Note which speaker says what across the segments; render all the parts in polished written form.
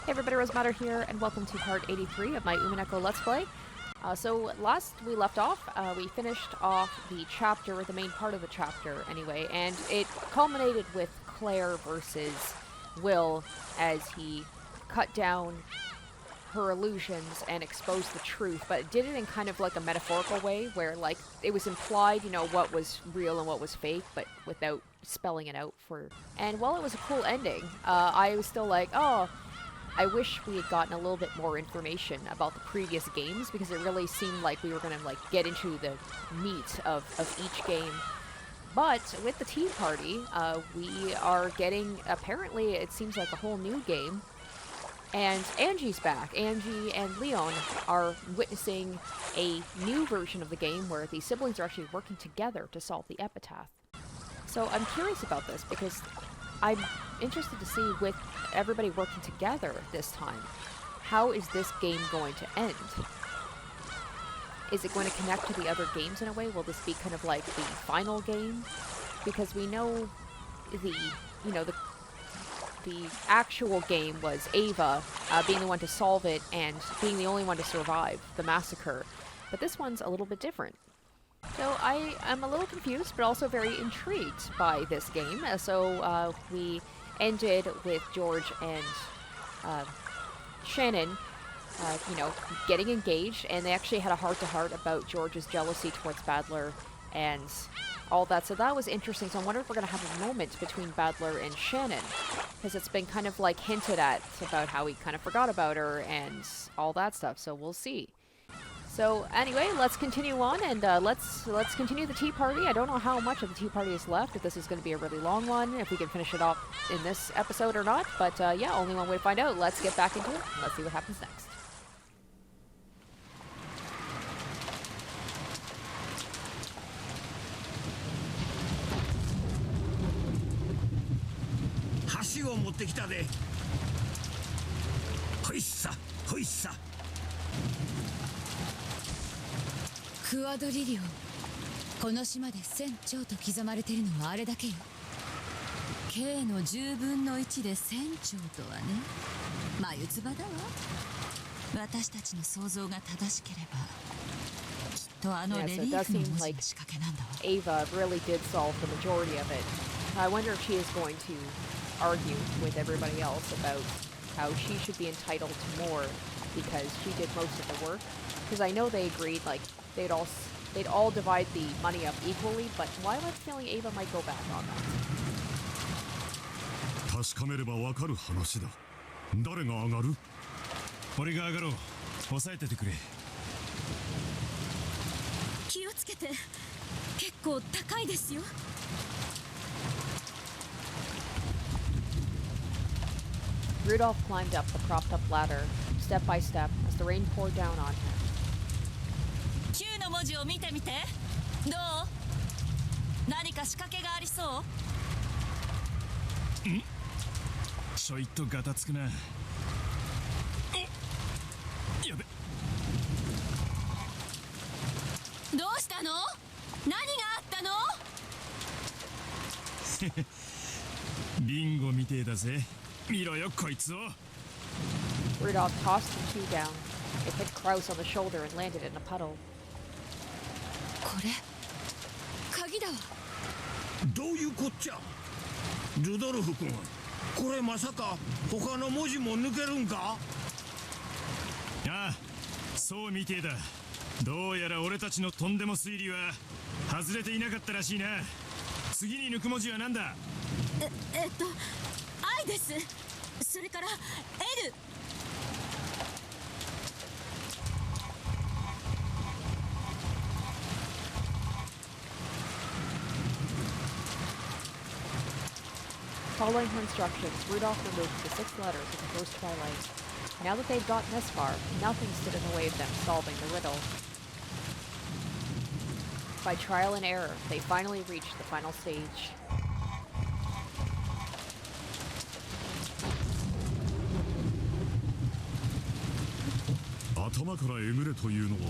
Speaker 1: Hey everybody, Rosematter here, and welcome to part 83 of my Umineko Let's Play. So last we left off, we finished off the chapter, the main part of the chapter anyway, and it culminated with Claire versus Will as he cut down her illusions and exposed the truth, but it did it in kind of like a metaphorical way where like it was implied, you know, what was real and what was fake, but without spelling it out for... And while it was a cool ending, I was still like, oh, I wish we had gotten a little bit more information about the previous games, because it really seemed like we were going to like get into the meat of each game. But with the Tea Party, we are getting, apparently it seems like a whole new game, and Angie's back. Angie and Leon are witnessing a new version of the game where the siblings are actually working together to solve the epitaph. So I'm curious about this because I'm interested to see, with everybody working together this time, how is this game going to end? Is it going to connect to the other games in a way? Will this be kind of like the final game? Because we know the actual game was Ava being the one to solve it and being the only one to survive the massacre. But this one's a little bit different. So I am a little confused, but also very intrigued by this game. So we ended with George and Shannon, getting engaged, and they actually had a heart-to-heart about George's jealousy towards Badler and all that. So that was interesting. So I wonder if we're going to have a moment between Badler and Shannon, because it's been kind of like hinted at about how he kind of forgot about her and all that stuff. So we'll see. So anyway, let's continue on, and let's continue the Tea Party. I don't know how much of the Tea Party is left, if this is going to be a really long one, if we can finish it off in this episode or not. But yeah, only one way to find out. Let's get back into it, and let's see what happens next.
Speaker 2: クアドリリオン、この島で船長と刻まれてるのはあれだけよ。K の10分の1で船長とはね、眉唾だわ。私たちの想像が正しければ、きっとあのレリーフの文字の仕掛けなんだわ。
Speaker 1: Ava really did solve the majority of it. I wonder if she is going to argue with everybody else about how she should be entitled to more because she did most of the work. Because I know they agreed, like, they'd all divide the money up equally, but why am I feeling Ava might go back on that?
Speaker 3: 確かめればわかる話だ。誰が上がる？俺が上がろう。抑えててくれ。
Speaker 2: 気をつけて。結構高いですよ。
Speaker 1: Rudolph climbed up the propped-up ladder, step by step, as the rain poured down on him.
Speaker 2: 9の文字を見てみて。どう？何か仕掛けがありそう？
Speaker 3: ん？ちょいとガタつくな。やべ。
Speaker 2: どうしたの？何があったの？
Speaker 3: ビンゴみてえだぜ。見ろよこいつを。
Speaker 1: Rudolph tossed the cue down. It hit Kraus on the shoulder and landed in a puddle.
Speaker 2: これ鍵だわ。
Speaker 4: どういうこっちゃ。ルドルフ君、これまさか他の文字も抜けるんか。
Speaker 3: ああ、そうみてえだ。どうやら俺たちのとんでも推理は外れていなかったらしいな。次に抜く文字は何だ。
Speaker 2: 愛です。それから L。Following
Speaker 1: her instructions, Rudolph removed the 6 letters of the first twilight. Now that they'd gotten this far, nothing stood in the way of them solving the riddle. By trial and error, they finally reached the final stage.
Speaker 3: 頭からえぐれというのは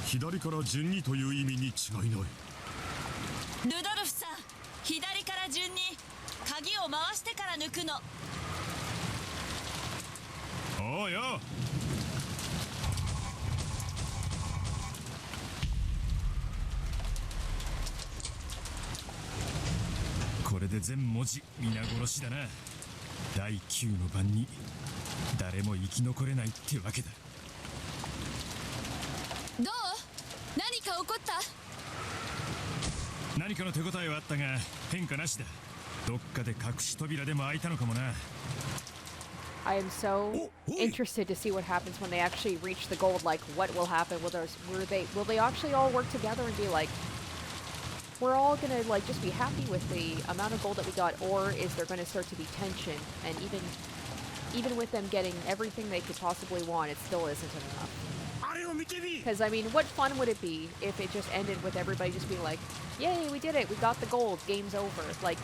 Speaker 3: 左から順にという意味に違いない。
Speaker 2: ルドルフさん、左から順に鍵を回してから抜くの。
Speaker 3: で全文字皆殺しだな。第9の番に誰も生き残れないってわけだ。
Speaker 2: どう？何か起こった？
Speaker 3: 何かの手応えはあったが変化なしだ。どっかで隠し扉でも開いたのかもな。
Speaker 1: I am so interested to see what happens when they actually reach the gold. Like, what will happen? Will they actually all work together and be like, we're all gonna like just be happy with the amount of gold that we got, or is there gonna start to be tension? And even with them getting everything they could possibly want, it still isn't enough. Because I mean, what fun would it be if it just ended with everybody just being like, yay, we did it, we got the gold, game's over. Like,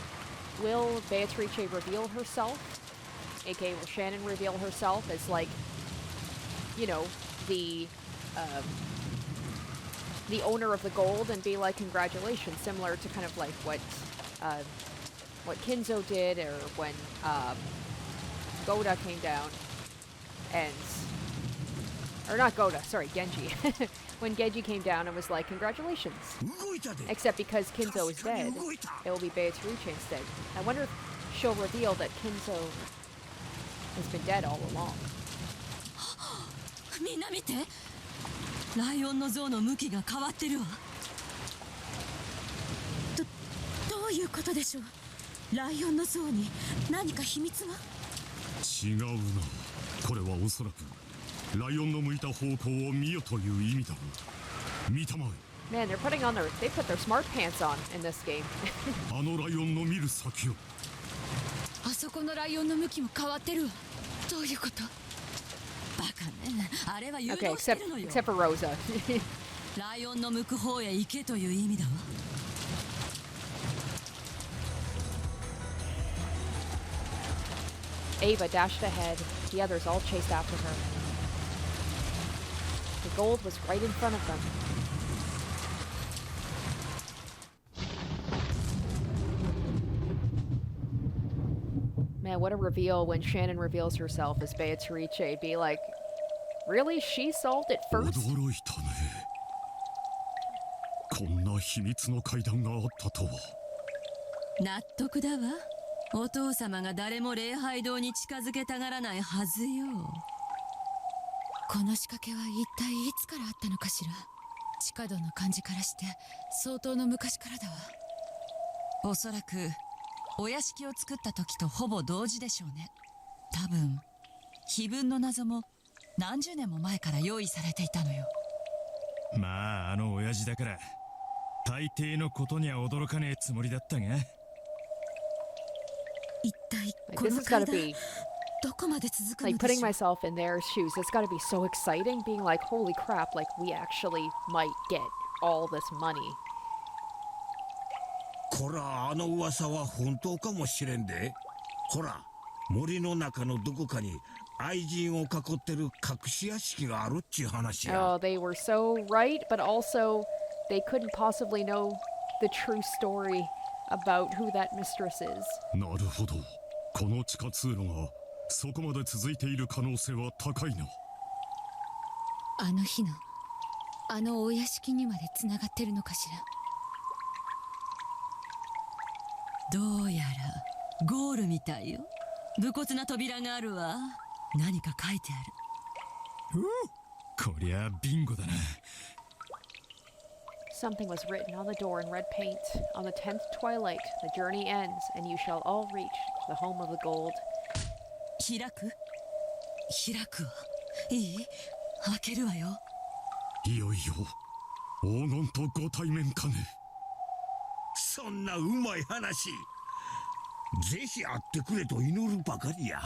Speaker 1: will Beatrice reveal herself? AKA, will Shannon reveal herself as, like, you know, the owner of the gold and be like, congratulations, similar to kind of like what Kinzo did, or when Goda came down and... Or not Goda, sorry, Genji. When Genji came down and was like, congratulations. Except because Kinzo is dead, it will be Beatrice instead. I wonder if she'll reveal that Kinzo has been dead all along.
Speaker 2: みんな見て、ライオンの像の向きが変わってるわ。どういうことでしょう。ライオンの像に何か秘密が？
Speaker 3: 違うな。これはおそらくライオンの向いた方向を見よという意味だろう。見たまえ。
Speaker 1: Man, they put their smart pants on in this game.
Speaker 3: あのライオンの見る先を。
Speaker 2: あそこのライオンの向きも変わってるわ。どういうこと？バカね。あれは誘導してるのよ。
Speaker 1: except for Rosa.
Speaker 2: ライオンの向く方へ行けという意味だわ。
Speaker 1: Ava dashed ahead. The others all chased after her. The gold was right in front of them. Man, what a reveal when Shannon reveals herself as Beatrice. Be like, really? She solved it first?
Speaker 3: 驚いたね。こんな秘密の階段があったとは。
Speaker 2: 納得だわ。お父様が誰も礼拝堂に近づけたがらないはずよ。この仕掛けは一体いつからあったのかしら。地下道の感じからして相当の昔からだわ。おそらくお屋敷を作った時とほぼ同時でしょうね。多分碑文の謎も何十年も前から用意されていたのよ。
Speaker 3: まああの親父だから大抵のことには驚かねえつもりだったが。
Speaker 2: 一体
Speaker 1: Like,
Speaker 2: こ
Speaker 1: this
Speaker 2: の
Speaker 1: has
Speaker 2: 階
Speaker 1: gotta
Speaker 2: 段
Speaker 1: be
Speaker 2: どこまで続くの
Speaker 1: like
Speaker 2: で
Speaker 1: putting
Speaker 2: しょう。
Speaker 1: myself in their shoes. It's gotta be so exciting being like, holy crap, like we actually might get all this money.
Speaker 4: こら、あの噂は本当かもしれんで。ほら、森の中のどこかに愛人を囲ってる隠し屋敷があるっちゅう話や。
Speaker 1: Oh, they were so right, but also they couldn't possibly know the true story about who that mistress is.
Speaker 3: なるほど。この地下通路がそこまで続いている可能性は高いな。
Speaker 2: あの日のあのお屋敷にまでつながってるのかしら。どうやらゴールみたいよ。武骨な扉があるわ。何か書いてある。
Speaker 3: こりゃビンゴだな。
Speaker 1: Something was written on the door in red paint. On the 10th twilight, the journey ends, and you shall all reach the home of the gold.
Speaker 2: 開く？開くわ。いい？開けるわよ。
Speaker 3: いよいよ黄金とご対面かね。
Speaker 4: そんなうまい話。ぜひ会ってくれと祈るばかりや。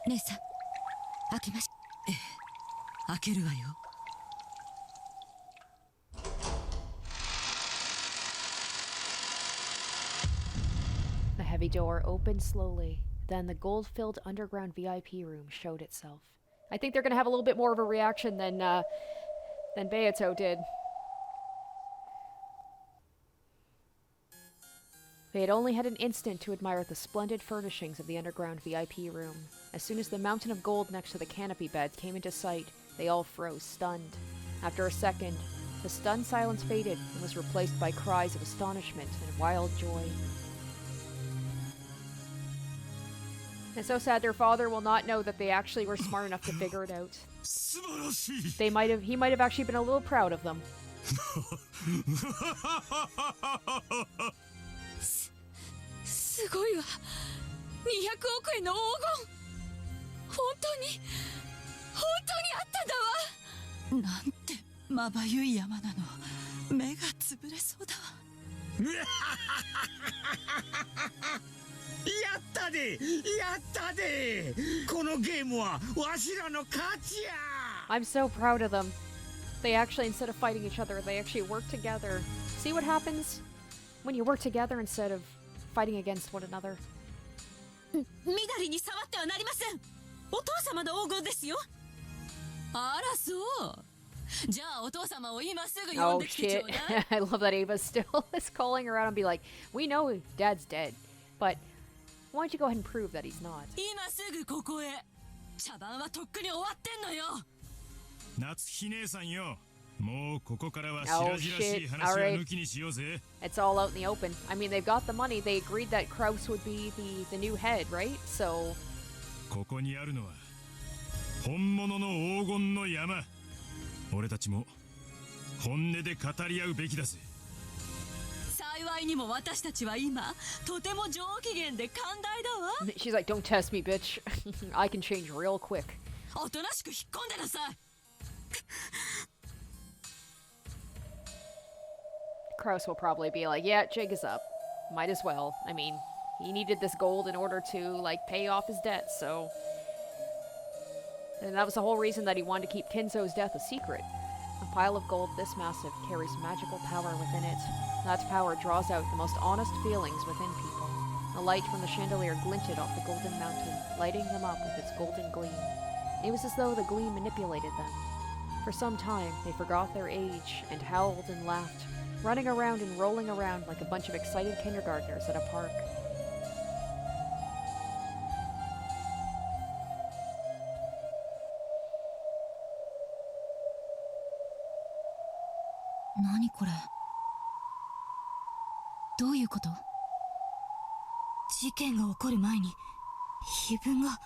Speaker 2: 姉さん、開けまし。ええ、開けるわよ。
Speaker 1: The heavy door opened slowly. Then the gold-filled underground VIP room showed itself. I think they're gonna have a little bit more of a reaction than Beato did. They had only had an instant to admire the splendid furnishings of the underground VIP room. As soon as the mountain of gold next to the canopy bed came into sight, they all froze, stunned. After a second, the stunned silence faded and was replaced by cries of astonishment and wild joy. It's so sad their father will not know that they actually were smart enough to figure it out.
Speaker 3: 素晴らしい
Speaker 1: He might have actually been a little proud of them.
Speaker 2: すごいわ。200億円の黄金。本当にあったんだわ。なんてまばゆい山なの。目が潰れそうだわ。
Speaker 4: やったでやったでこのゲームはわしらの勝ちや
Speaker 1: I'm so proud of them. They actually, instead of fighting each other, they actually work together. See what happens when you work together instead of fighting against one another.
Speaker 2: 緑に触ってはなりません。お父様の黄金ですよ。あらそう。じゃあお父様を今すぐ呼ん
Speaker 1: Oh
Speaker 2: できてち
Speaker 1: shit.
Speaker 2: ょうだい。
Speaker 1: I love that Ava still is calling around and be like, we know Dad's dead, but why don't you go ahead and prove that he's not?
Speaker 2: 今すぐここへ。茶番はとっくに終わってんのよ。
Speaker 3: 夏日姉さんよもうここからは
Speaker 1: Oh
Speaker 3: 白々しい
Speaker 1: shit.
Speaker 3: 話を
Speaker 1: Alright.
Speaker 3: 抜きにしようぜ
Speaker 1: It's all out in the open. I mean, they've got the money. They agreed that Kraus would be the new head, right? So
Speaker 3: ここにあるのは本物の黄金の山俺たちも本音で語り合うべきだぜ
Speaker 2: 幸いにも私たちは今とても上機嫌で寛大だわ。
Speaker 1: she's like, don't test me, bitch. I can change real quick.
Speaker 2: おとなしく引っ込んでなさい。
Speaker 1: Kraus will probably be like, yeah, jig is up. Might as well. I mean, he needed this gold in order to, like, pay off his debt, so... And that was the whole reason that he wanted to keep Kinzo's death a secret. A pile of gold this massive carries magical power within it. That power draws out the most honest feelings within people. The light from the chandelier glinted off the golden mountain, lighting them up with its golden gleam. It was as though the gleam manipulated them. For some time, they forgot their age and howled and laughed, running around and rolling around like a bunch of excited kindergartners at a park.
Speaker 2: 何これ。どういうこと。事件が起こる前に碑文が、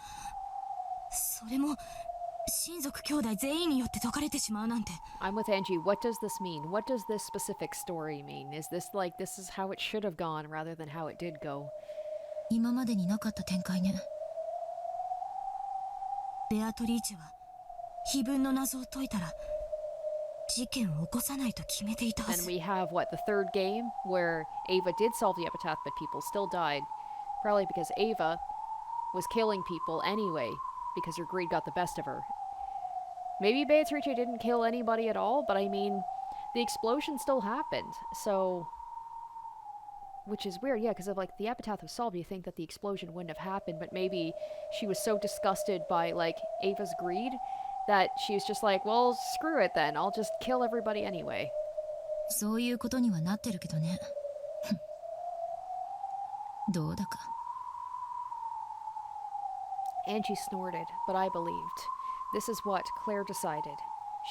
Speaker 2: それも親族兄弟全員によって解かれてしまうなんて。
Speaker 1: I'm with Angie. What does this mean? What does this specific story mean? Is this like this is how it should have gone rather than how it did go?
Speaker 2: 今までになかった展開ね。ベアトリーチェは碑文の謎を解いたら事件を起こさないと決めていたは
Speaker 1: And
Speaker 2: ず。
Speaker 1: we have what, the third game where Ava did solve the epitaph, but people still died. Probably because Ava was killing people anyway, because her greed got the best of her. Maybe Beatrice didn't kill anybody at all, but I mean, the explosion still happened, so... Which is weird, yeah, because if, like, the epitaph was solved, you think that the explosion wouldn't have happened, but maybe she was so disgusted by, like, Ava's greed that she was just like, well, screw it then, I'll just kill everybody anyway.
Speaker 2: そういうことにはなってるけどね。どうだか。
Speaker 1: Angie snorted, but I believed. This is what Claire decided.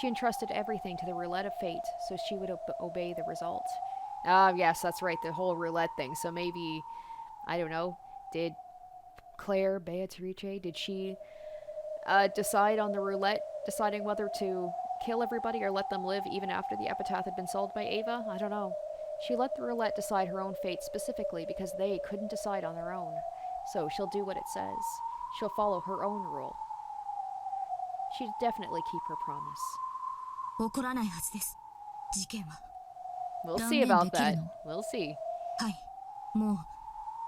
Speaker 1: She entrusted everything to the roulette of fate, so she would obey the result. Ah, yes, that's right, the whole roulette thing. So maybe, I don't know, did Claire, Beatrice, did she decide on the roulette, deciding whether to kill everybody or let them live even after the epitaph had been solved by Ava? I don't know. She let the roulette decide her own fate specifically because they couldn't decide on their own. So she'll do what it says. She'll follow her own rule. She'd definitely keep her promise.
Speaker 2: 起こらないはずです。事件は。
Speaker 1: We'll see about that.
Speaker 2: 断言できるの？
Speaker 1: We'll see.
Speaker 2: はい。もう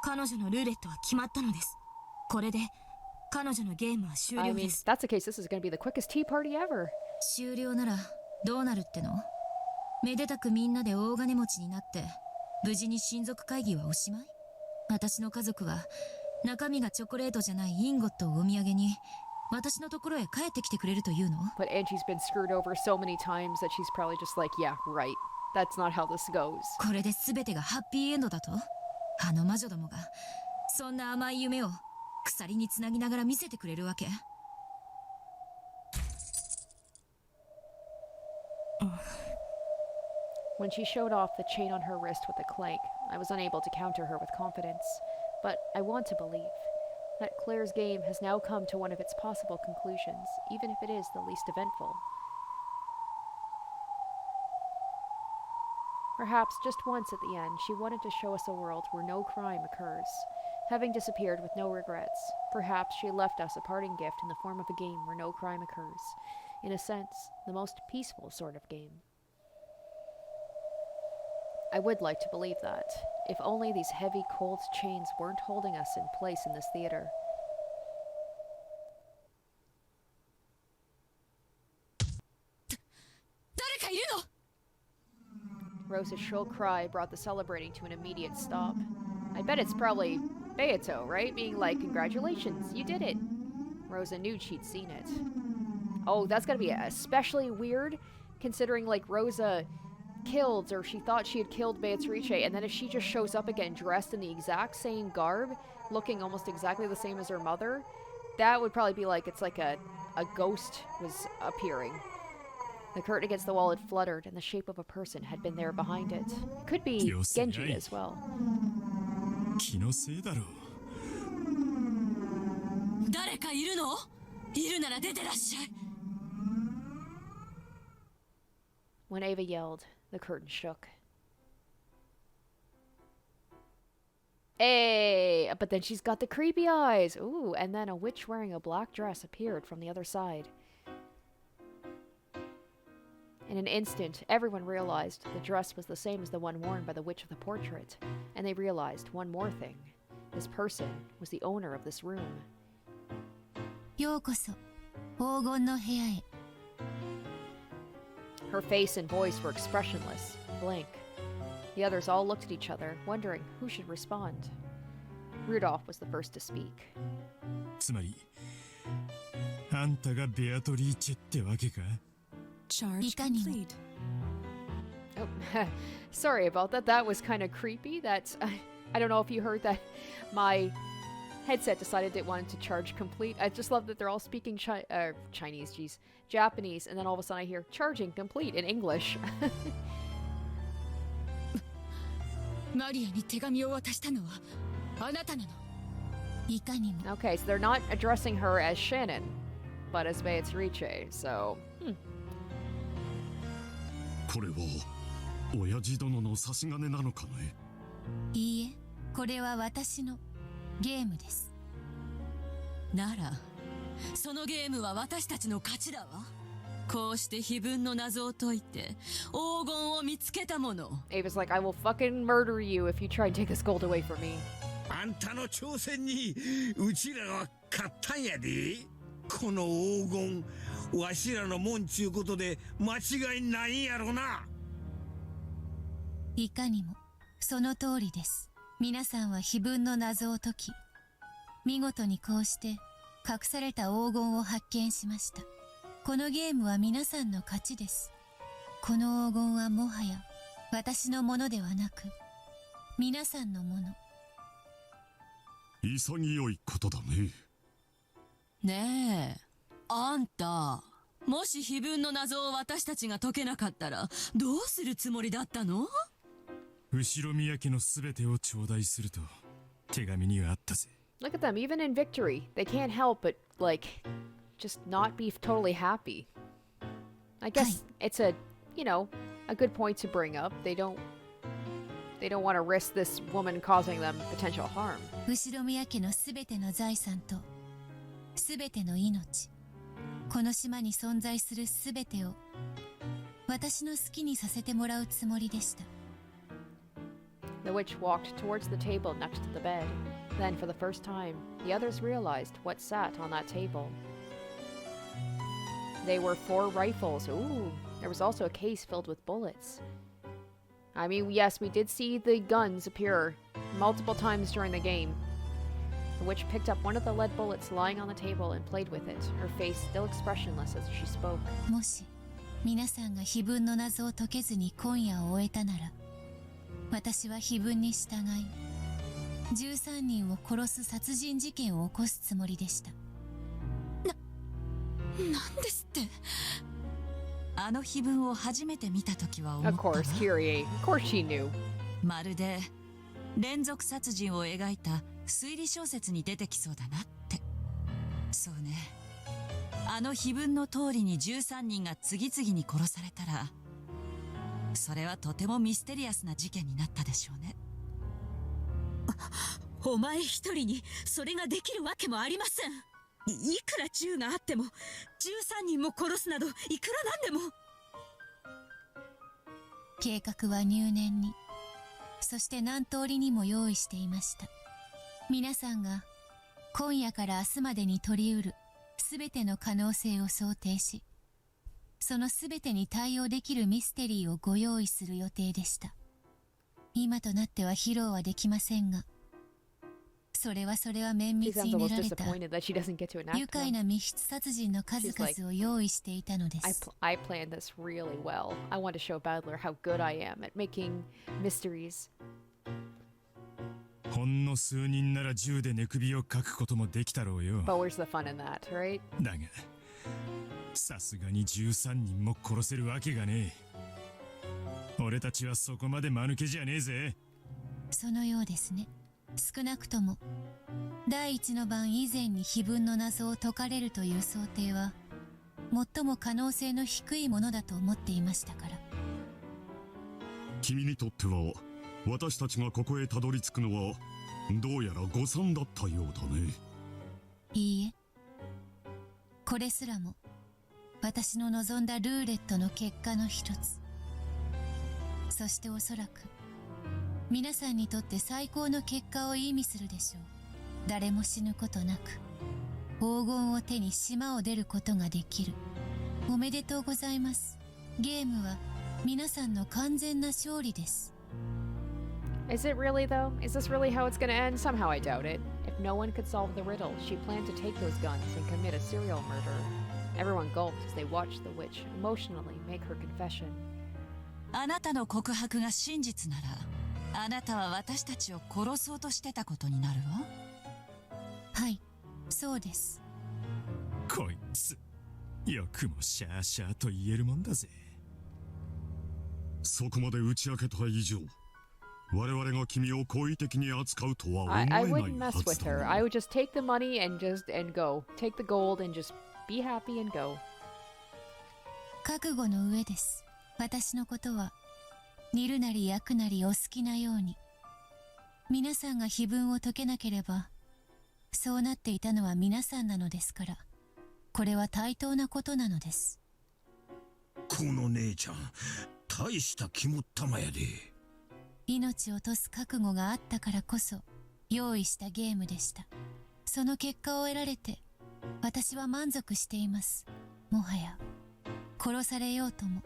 Speaker 2: 彼女のルーレットは決まったのです。これで彼女のゲームは終
Speaker 1: I
Speaker 2: 了
Speaker 1: mean,
Speaker 2: で
Speaker 1: if
Speaker 2: す。
Speaker 1: that's the case, this is going to be the quickest tea party ever.
Speaker 2: 終了ならどうなるっての？めでたくみんなで大金持ちになって無事に親族会議はおしまい？私の家族は中身がチョコレートじゃないインゴットをお土産に私のところへ帰ってきてくれるというの？
Speaker 1: But Angie's been screwed over so many times that she's probably just like, yeah, right. That's not how this goes.
Speaker 2: これで全てがハッピーエンドだと？あの魔女どもがそんな甘い夢を鎖につなぎながら見せてくれるわけ？
Speaker 1: When she showed off the chain on her wrist with a clank, I was unable to counter her with confidence. But I want to believe. that Claire's game has now come to one of its possible conclusions, even if it is the least eventful. Perhaps just once at the end, she wanted to show us a world where no crime occurs, having disappeared with no regrets. Perhaps she left us a parting gift in the form of a game where no crime occurs. In a sense, the most peaceful sort of game. I would like to believe that, if only these heavy, cold chains weren't holding us in place in this theater. Rosa's shrill cry brought the celebrating to an immediate stop. I bet it's probably Beato, right? Being like, congratulations, you did it. Rosa knew she'd seen it. Oh, that's gotta be especially weird, considering, like, Rosa killed, or she thought she had killed Beatrice, and then if she just shows up again dressed in the exact same garb, looking almost exactly the same as her mother, that would probably be like, it's like a ghost was appearing. The curtain against the wall had fluttered, and the shape of a person had been there behind it. It could be Genji as well.
Speaker 3: 気のせいだろう。
Speaker 2: 誰かいるの？いるなら出てらっしゃい。
Speaker 1: When Ava yelled, the curtain shook. Hey! But then she's got the creepy eyes! Ooh, and then a witch wearing a black dress appeared from the other side. In an instant, everyone realized the dress was the same as the one worn by the witch of the portrait. And they realized one more thing. This person was the owner of this room.
Speaker 2: ようこそ、黄金の部屋へ。
Speaker 1: Her face and voice were expressionless, blank. The others all looked at each other, wondering who should respond. Rudolph was the first to speak.
Speaker 3: つまり、あんたがベアトリーチェってわけか?
Speaker 2: Charge complete.
Speaker 1: Oh, sorry about that. That was kind of creepy. That's I don't know if you heard that. My headset decided it wanted to charge complete. I just love that they're all speaking Chinese, geez, Japanese, and then all of a sudden I hear charging complete in English.
Speaker 2: マリアに手紙を渡したのはあなたなの。いかにも。
Speaker 1: Okay, so they're not addressing her as Shannon, but as Beatrice, so...
Speaker 3: これは親父殿の差し金なのかね。
Speaker 2: いいえ、これは私のゲームです。なら、そのゲームは私たちの勝ちだわ。こうして非分の謎を解いて黄金を見つけたもの。
Speaker 1: Ava's like, I will fucking murder you if you try and take this gold away from me.
Speaker 4: あんたの挑戦にうちらは勝ったんやで。この黄金、わしらのもんちゅうことで間違いないんやろな。
Speaker 2: いかにもその通りです。皆さんは非分の謎を解き、見事にこうして隠された黄金を発見しました。このゲームは皆さんの勝ちです。この黄金はもはや私のものではなく、皆さんのもの。
Speaker 3: 潔いことだね。
Speaker 2: ねえ、あんた、もし非分の謎を私たちが解けなかったらどうするつもりだったの？
Speaker 3: 後ろ宮家のすべてを頂戴すると手紙にはあったぜ。
Speaker 1: Look at them, even in victory, they can't help but, like, just not be totally happy. I guess it's a, you know, a good point to bring up. They don't want to risk this woman causing them potential harm.
Speaker 2: 後ろ宮家のすべての財産とすべての命、この島に存在するすべてを私の好きにさせてもらうつもりでした。
Speaker 1: The witch walked towards the table next to the bed. Then, for the first time, the others realized what sat on that table. They were 4 rifles. Ooh, there was also a case filled with bullets. I mean, yes, we did see the guns appear multiple times during the game. The witch picked up one of the lead bullets lying on the table and played with it, her face still expressionless as she spoke.
Speaker 2: もし皆さんが非分の謎を解けずに今夜を終えたなら、私は非分に従い13人を殺す殺人事件を起こすつもりでした。なんですって。あの非分を初めて見たときは思ったわ。
Speaker 1: Of course, Kyrie. Of course she knew.
Speaker 2: まるで連続殺人を描いた推理小説に出てきそうだなって。そうね、あの碑文の通りに13人が次々に殺されたら、それはとてもミステリアスな事件になったでしょうね。
Speaker 5: お前一人にそれができるわけもありません。いくら銃があっても13人も殺すなどいくらなんでも。
Speaker 2: 計画は入念に、そして何通りにも用意していました。皆さんが今夜から明日までに取り得るすべての可能性を想定し、そのすべてに対応できるミステリーをご用意する予定でした。今となっては披露はできませんが、それは綿
Speaker 1: She
Speaker 2: 密
Speaker 1: sounds
Speaker 2: に練
Speaker 1: almost
Speaker 2: られた
Speaker 1: disappointed that she doesn't get to
Speaker 2: 愉
Speaker 1: enact
Speaker 2: 快
Speaker 1: them.
Speaker 2: な密室殺人の数々を用意していたので
Speaker 1: I,
Speaker 2: す。
Speaker 1: I planned this really well. I want to show Badler how good I am at making mysteries.
Speaker 3: ほんの数人なら銃で寝首をかくこともできたろうよ。
Speaker 1: But where's the fun in that, right?
Speaker 3: だがさすがに13人も殺せるわけがねえ。俺たちはそこまで間抜けじゃねえぜ。
Speaker 2: そのようですね。少なくとも第一の晩以前に碑文の謎を解かれるという想定は最も可能性の低いものだと思っていましたから。
Speaker 6: 君にとっては私たちがここへたどり着くのはどうやら誤算だったようだね。
Speaker 2: いいえ、これすらも私の望んだルーレットの結果の一つ。そしておそらく皆さんにとって最高の結果を意味するでしょう。誰も死ぬことなく黄金を手に島を出ることができる。おめでとうございます。ゲームは皆さんの完全な勝利です。
Speaker 1: Is it really, though? Is this really how it's gonna end? Somehow I doubt it. If no one could solve the riddle, she planned to take those guns and commit a serial murder. Everyone gulped as they watched the witch emotionally make her confession.
Speaker 2: あなたの告白が真実なら、あなたは私たちを殺そうとしてたことになるわ。はい、そうです。
Speaker 3: こいつよくもシャーシャーと言えるもんだぜ。
Speaker 6: そこまで打ち明けた以上、我々が君を好意的に扱うとは思え
Speaker 1: I
Speaker 6: ない
Speaker 1: wouldn't
Speaker 6: は
Speaker 1: mess
Speaker 6: ず
Speaker 1: with
Speaker 6: だ
Speaker 1: her.
Speaker 6: な。
Speaker 1: I would just take the money and go. Take the gold and just be happy and go.
Speaker 2: 覚悟の上です。私のことは煮るなり焼くなりお好きなように。皆さんが碑文を解けなければそうなっていたのは皆さんなのですから、これは対等なことなのです。
Speaker 4: この姉ちゃん大した肝っ玉やで。
Speaker 2: 命を落とす覚悟があったからこそ用意したゲームでした。その結果を得られて私は満足しています。もはや殺されようとも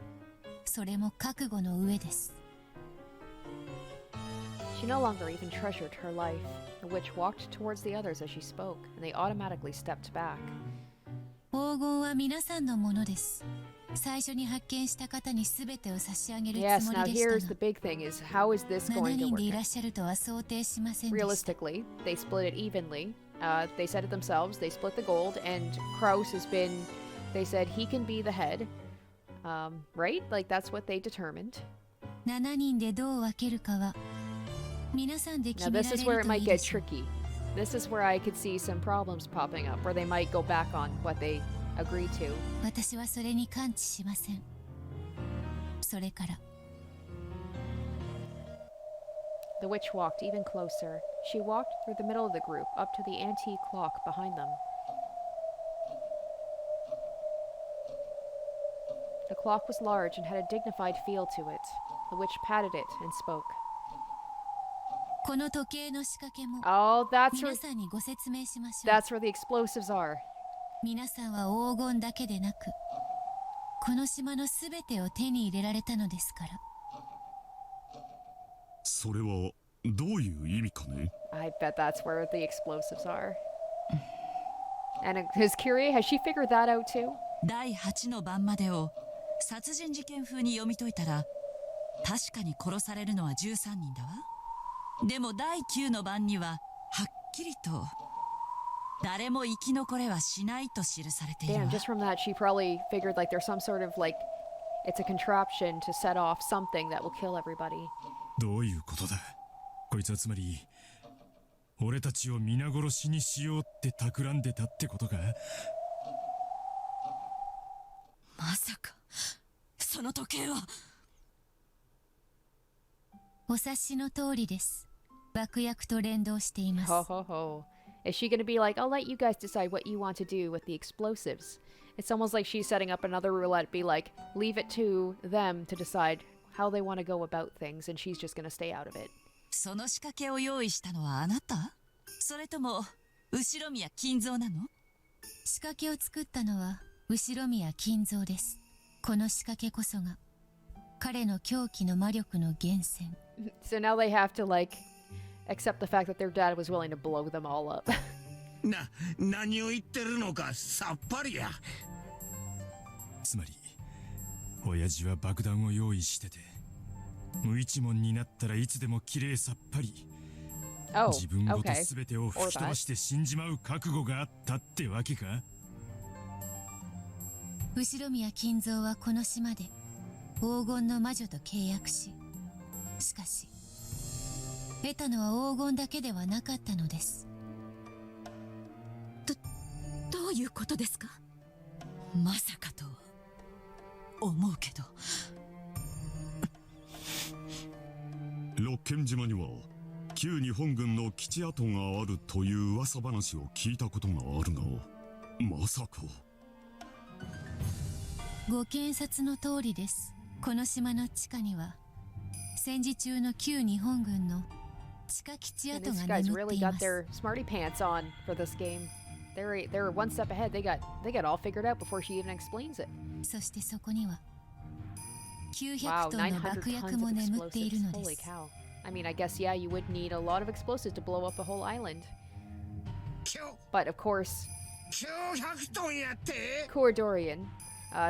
Speaker 2: それも覚悟の上です。
Speaker 1: She no longer even treasured her life. The witch walked towards the others as she spoke, and they automatically stepped back.
Speaker 2: 黄金は皆さんのものです。最初に発見した方に全てを差し上げるつ
Speaker 1: Yes,
Speaker 2: も
Speaker 1: now
Speaker 2: りでし
Speaker 1: here's
Speaker 2: た
Speaker 1: the
Speaker 2: が、
Speaker 1: big thing is how is this
Speaker 2: 7
Speaker 1: going to
Speaker 2: 人でいら
Speaker 1: work?
Speaker 2: っしゃるとは想定しませんでした。
Speaker 1: Realistically, they split it evenly. They said it themselves. They split the gold, and Kraus has been. They said he can be the head, right? Like that's what they determined.
Speaker 2: 7人でどう分けるかは皆さんで
Speaker 1: Now
Speaker 2: 決め
Speaker 1: this
Speaker 2: られ
Speaker 1: is
Speaker 2: る
Speaker 1: where it
Speaker 2: とい
Speaker 1: might
Speaker 2: いで
Speaker 1: get
Speaker 2: しょう。
Speaker 1: tricky. This is where I could see some problems popping up, where they might go back on what they agreed to.
Speaker 2: 私はそれに関知しません。それから
Speaker 1: The witch walked even closer. She walked through the middle of the group, up to the antique clock behind them. The clock was large and had a dignified feel to it. The witch patted it and spoke.
Speaker 2: この時計の仕掛けも
Speaker 1: Oh, that's
Speaker 2: 皆
Speaker 1: where,
Speaker 2: さんにご説明しましょう。
Speaker 1: that's where the explosives are.
Speaker 2: 皆さんは黄金だけでなくこの島のすべてを手に入れられたのですから。
Speaker 6: それはどういう意味かね。
Speaker 1: I bet that's where the explosives are. And has Kyrie, has she figured that out too?
Speaker 2: 第8の晩までを殺人事件風に読み解いたら確かに殺されるのは13人だわ。でも第9の晩にははっきりと誰も生き残れはしないと記されているわ。
Speaker 1: Damn, just from that, she probably figured like there's some sort of like, it's a contraption to set off something that will kill everybody.
Speaker 3: どういうことだ。こいつはつまり俺たちを皆殺しにしようって企んでたってことか。
Speaker 5: まさかその時計は。
Speaker 2: お察しの通りです。爆薬と連動しています。
Speaker 1: Ho ho ho. Is she gonna be like, I'll let you guys decide what you want to do with the explosives? It's almost like she's setting up another roulette, be like, leave it to them to decide how they want to go about things, and she's just gonna stay out of it.
Speaker 5: その仕掛けを用意したのはあなた？それとも後宮金蔵なの？
Speaker 2: 仕掛けを作ったのは後宮金蔵です。この仕掛けこそが彼の狂気の魔力の源泉。
Speaker 1: So now they have to, like, accept the fact that their dad was willing to blow them all up.
Speaker 4: 何を言ってるのかさっぱりや。
Speaker 3: つまり親父は爆弾を用意してて、無一文になったらいつでもきれいさっぱり、
Speaker 1: Oh,
Speaker 3: 自分ごと
Speaker 1: okay.
Speaker 3: 全てを吹き飛ばして死んじまう覚悟があったってわけか。
Speaker 2: 後宮金蔵はこの島で黄金の魔女と契約し、しかし得たのは黄金だけではなかったのです。
Speaker 5: どういうことですか？まさかと思うけど。
Speaker 6: 六軒島には旧日本軍の基地跡があるという噂話を聞いたことがあるが、まさか。
Speaker 2: ご検察の通りです。この島の地下には戦時中の旧日本軍の地下基地
Speaker 1: And
Speaker 2: 跡
Speaker 1: these
Speaker 2: が
Speaker 1: guys
Speaker 2: 眠って
Speaker 1: really
Speaker 2: いま
Speaker 1: got
Speaker 2: す。
Speaker 1: their smarty pants on for this game. They're one step ahead. They got all figured out before she even explains it.
Speaker 2: そしてそこには
Speaker 1: Wow,
Speaker 2: 900トンの
Speaker 1: 900
Speaker 2: 爆薬
Speaker 1: tons
Speaker 2: も
Speaker 1: of
Speaker 2: 眠っている
Speaker 1: explosives.
Speaker 2: ので
Speaker 1: Holy
Speaker 2: す。
Speaker 1: cow. I mean, I guess, yeah, you would need a lot of explosives to blow up a whole island. But of course,
Speaker 4: 900トンやって。
Speaker 1: Corridorian,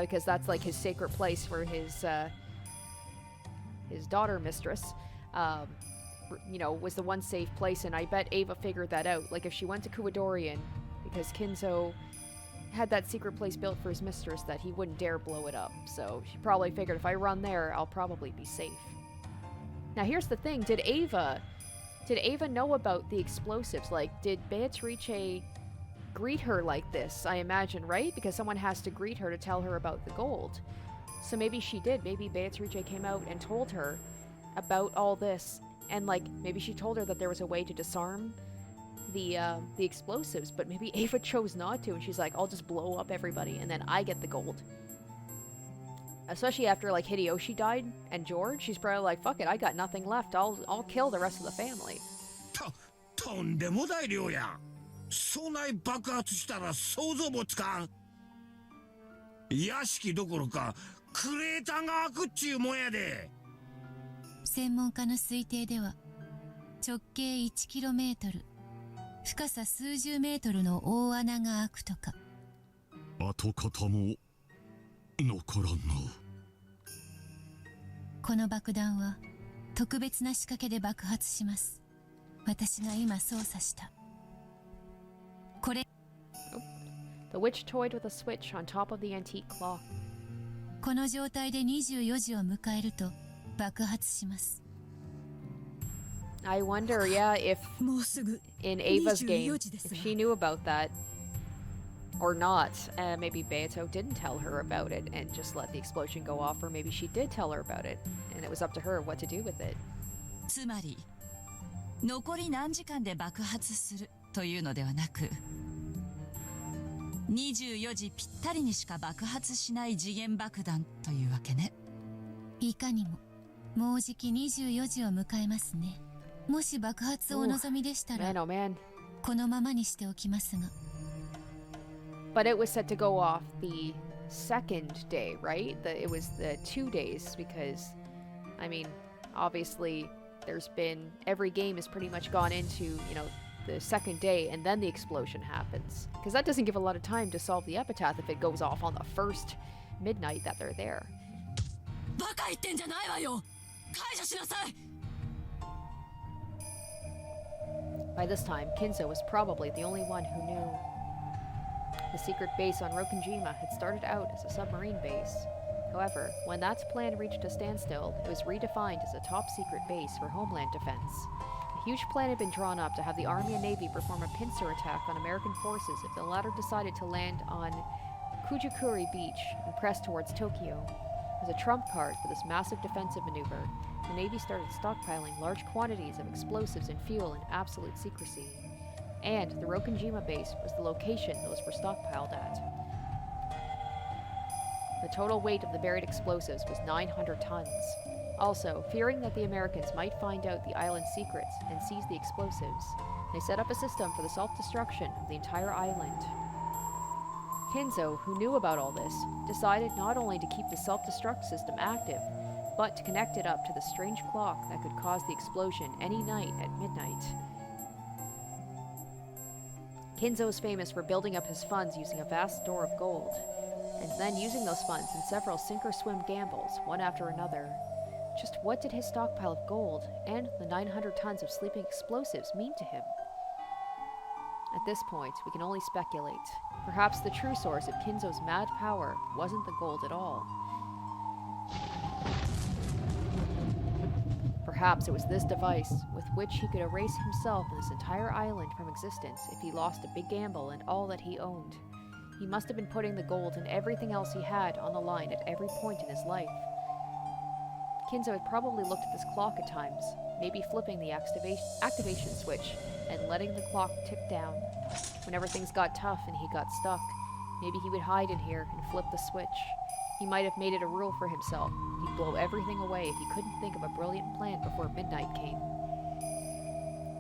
Speaker 1: because that's like his sacred place for his daughter mistress, you know, was the one safe place, and I bet Ava figured that out. Like if she went to Corridorian, because Kinzo had that secret place built for his mistress, that he wouldn't dare blow it up. So she probably figured if I run there, I'll probably be safe. Now here's the thing: did Ava know about the explosives? Like, did Beatrice greet her like this? I imagine, right? Because someone has to greet her to tell her about the gold. So maybe she did. Maybe Beatrice came out and told her about all this, and like maybe she told her that there was a way to disarm the explosives, but maybe Ava chose not to, and she's like, I'll just blow up everybody and then I get the gold. Especially after like Hideyoshi died and George, she's probably like, fuck it, I got nothing left. I'll kill the rest of the family.
Speaker 4: とんでもない量や。そない爆発したら想像もつかん。屋敷どころかクレーターが開くっちゅうもんやで。
Speaker 2: 専門家の推定では直径 1km、深さ数十メートルの大穴が開くとか。
Speaker 6: 跡形も残らんな。
Speaker 2: この爆弾は特別な仕掛けで爆発します。私が今操作したこれ。
Speaker 1: The witch toyed with a switch on top of the antique clock.
Speaker 2: この状態で24時を迎えると爆発します。
Speaker 1: I wonder, yeah, if
Speaker 5: もうすぐ
Speaker 1: in Ava's game,
Speaker 5: 24時です
Speaker 1: if
Speaker 5: わ。
Speaker 1: she knew about that or not. Maybe Beato didn't tell her about it and just let the explosion go off, or maybe she did tell her about it and it was up to her what to do with it.
Speaker 5: つまり残り何時間で爆発するというのではなく、24時ぴったりにしか爆発しない時限爆弾というわけね。
Speaker 2: いかにももうじき24時を迎えますね。もし爆発をお望みでしたら
Speaker 1: Man, oh man.
Speaker 2: このままにしておきますが。
Speaker 1: But it was set to go off the second day, right? It was the 2 days because, I mean, obviously there's been, every game has pretty much gone into, you know, the second day and then the explosion happens. Because that doesn't give a lot of time to solve the epitaph if it goes off on the first midnight that they're there.
Speaker 5: バカ言ってんじゃないわよ。解除しなさい。
Speaker 1: By this time, Kinzo was probably the only one who knew. The secret base on Rokunjima had started out as a submarine base. However, when that plan reached a standstill, it was redefined as a top-secret base for homeland defense. huge plan had been drawn up to have the Army and Navy perform a pincer attack on American forces if the latter decided to land on Kujikuri Beach and press towards Tokyo. As a trump card for this massive defensive maneuver, the Navy started stockpiling large quantities of explosives and fuel in absolute secrecy. And the Rokonjima base was the location those were stockpiled at. The total weight of the buried explosives was 900 tons. Also, fearing that the Americans might find out the island's secrets and seize the explosives, they set up a system for the self-destruction of the entire island. Kinzo, who knew about all this, decided not only to keep the self-destruct system active, but to connect it up to the strange clock that could cause the explosion any night at midnight. Kinzo is famous for building up his funds using a vast store of gold, and then using those funds in several sink-or-swim gambles, one after another. Just what did his stockpile of gold and the 900 tons of sleeping explosives mean to him? At this point, we can only speculate. Perhaps the true source of Kinzo's mad power wasn't the gold at all. Perhaps it was this device with which he could erase himself and this entire island from existence if he lost a big gamble and all that he owned. He must have been putting the gold and everything else he had on the line at every point in his life. Kinzo had probably looked at this clock at times, maybe flipping the activation switch and letting the clock tick down. Whenever things got tough and he got stuck, maybe he would hide in here and flip the switch. He might have made it a rule for himself. He'd blow everything away if he couldn't think of a brilliant plan before midnight came.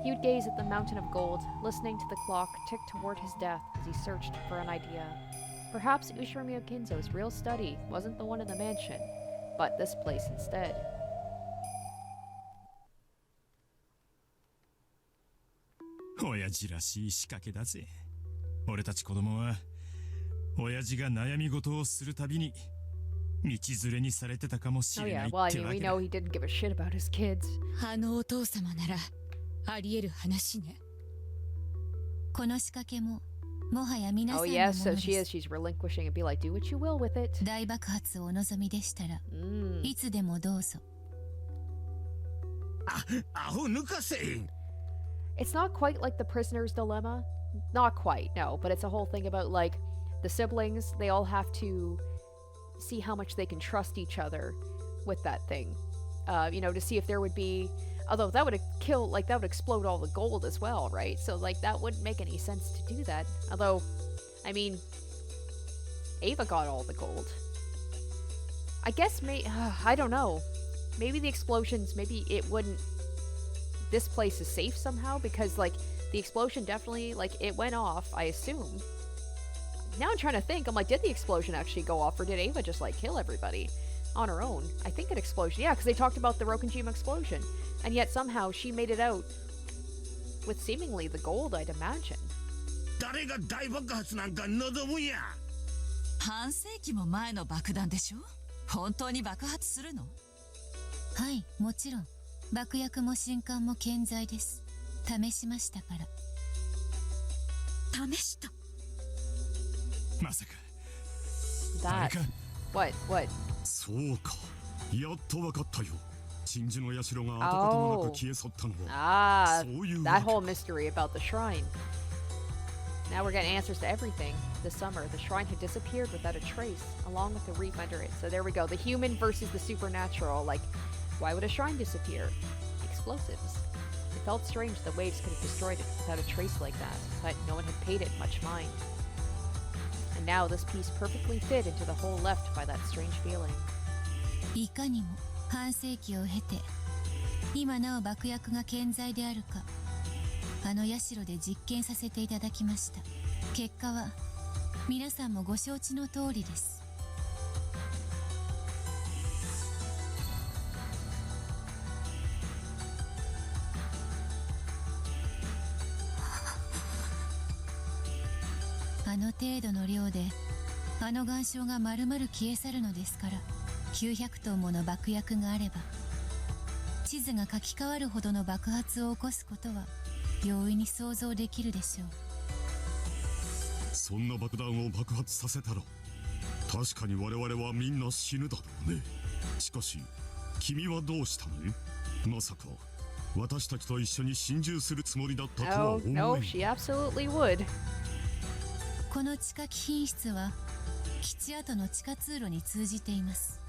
Speaker 1: He would gaze at the mountain of gold, listening to the clock tick toward his death as he searched for an idea. Perhaps Ushiromiya Kinzo's real study wasn't the one in the mansion, but this place instead.
Speaker 3: 親父らしい仕掛けだぜ。俺たち子供は親父が悩み事をするたびに道連れにされてたかもし
Speaker 1: Oh
Speaker 3: れな
Speaker 1: yeah,
Speaker 3: い
Speaker 1: well, I
Speaker 3: って
Speaker 1: mean,
Speaker 3: わ
Speaker 1: we
Speaker 3: けだ。
Speaker 1: know he didn't give a shit about his kids.
Speaker 2: あのお父様ならあり得る話ね。この仕掛けももはや皆さ
Speaker 1: Oh
Speaker 2: んの
Speaker 1: yes,
Speaker 2: も
Speaker 1: so
Speaker 2: の
Speaker 1: she
Speaker 2: で
Speaker 1: is.
Speaker 2: す。
Speaker 1: She's relinquishing and be like, do what you will with it.
Speaker 2: 大爆発をお望みでしたら
Speaker 1: Mm.
Speaker 2: いつでもどうぞ。
Speaker 4: アホ抜かせ。
Speaker 1: It's not quite like the prisoner's dilemma. Not quite, no, but it's a whole thing about, like, the siblings, they all have to see how much they can trust each other with that thing. You know, to see if there would be... Although that would kill, like, that would explode all the gold as well, right? So, like, that wouldn't make any sense to do that. Although, I mean, Ava got all the gold. I guess, I don't know. Maybe the explosions, maybe it wouldn't... This place is safe somehow, because, like, the explosion definitely, like, it went off, I assume. Now I'm trying to think, I'm like, did the explosion actually go off, or did Ava just, like, kill everybody on her own? I think an explosion, yeah, because they talked about the Rokonjima explosion. And yet somehow she made it out with seemingly the gold, I'd imagine.
Speaker 4: 誰が大爆発なんか望むんや。
Speaker 5: 半世紀も前の爆弾でしょ。本当に爆発するの？
Speaker 2: はい、もちろん。爆薬も信管も健在です。試しましたから。
Speaker 5: 試した。
Speaker 3: まさかあれ
Speaker 1: That.
Speaker 3: か。
Speaker 1: What?
Speaker 6: そうか、やっとわかったよ。鎮守の社が跡形もなく消え去ったのは、
Speaker 1: Ah,
Speaker 6: そういう
Speaker 1: that
Speaker 6: わけ
Speaker 1: whole mystery about the shrine. Now we're getting answers to everything. This summer, the shrine had disappeared without a trace, along with the reef under it. So there we go. The human versus the supernatural. Like, why would a shrine disappear? Explosives. It felt strange the waves could have destroyed it without a trace like that, but no one had paid it much mind. And now this piece perfectly fit into the hole left by that strange feeling.
Speaker 2: いかにも半世紀を経て今なお爆薬が健在であるかあの社で実験させていただきました。結果は皆さんもご承知の通りです。あの程度の量であの岩礁が丸々消え去るのですから、900トンもの爆薬があれば地図が書き換わるほどの爆発を起こすことは容易に想像できるでしょう。
Speaker 6: そんな爆弾を爆発させたら確かに我々はみんな死ぬだろうね。しかし君はどうしたの？まさか私たちと一緒に心中するつもりだったとは
Speaker 1: Oh,
Speaker 6: 思え
Speaker 1: no,
Speaker 6: ん。
Speaker 1: she absolutely would.
Speaker 2: この地下貴賓室は基地跡の地下通路に通じています。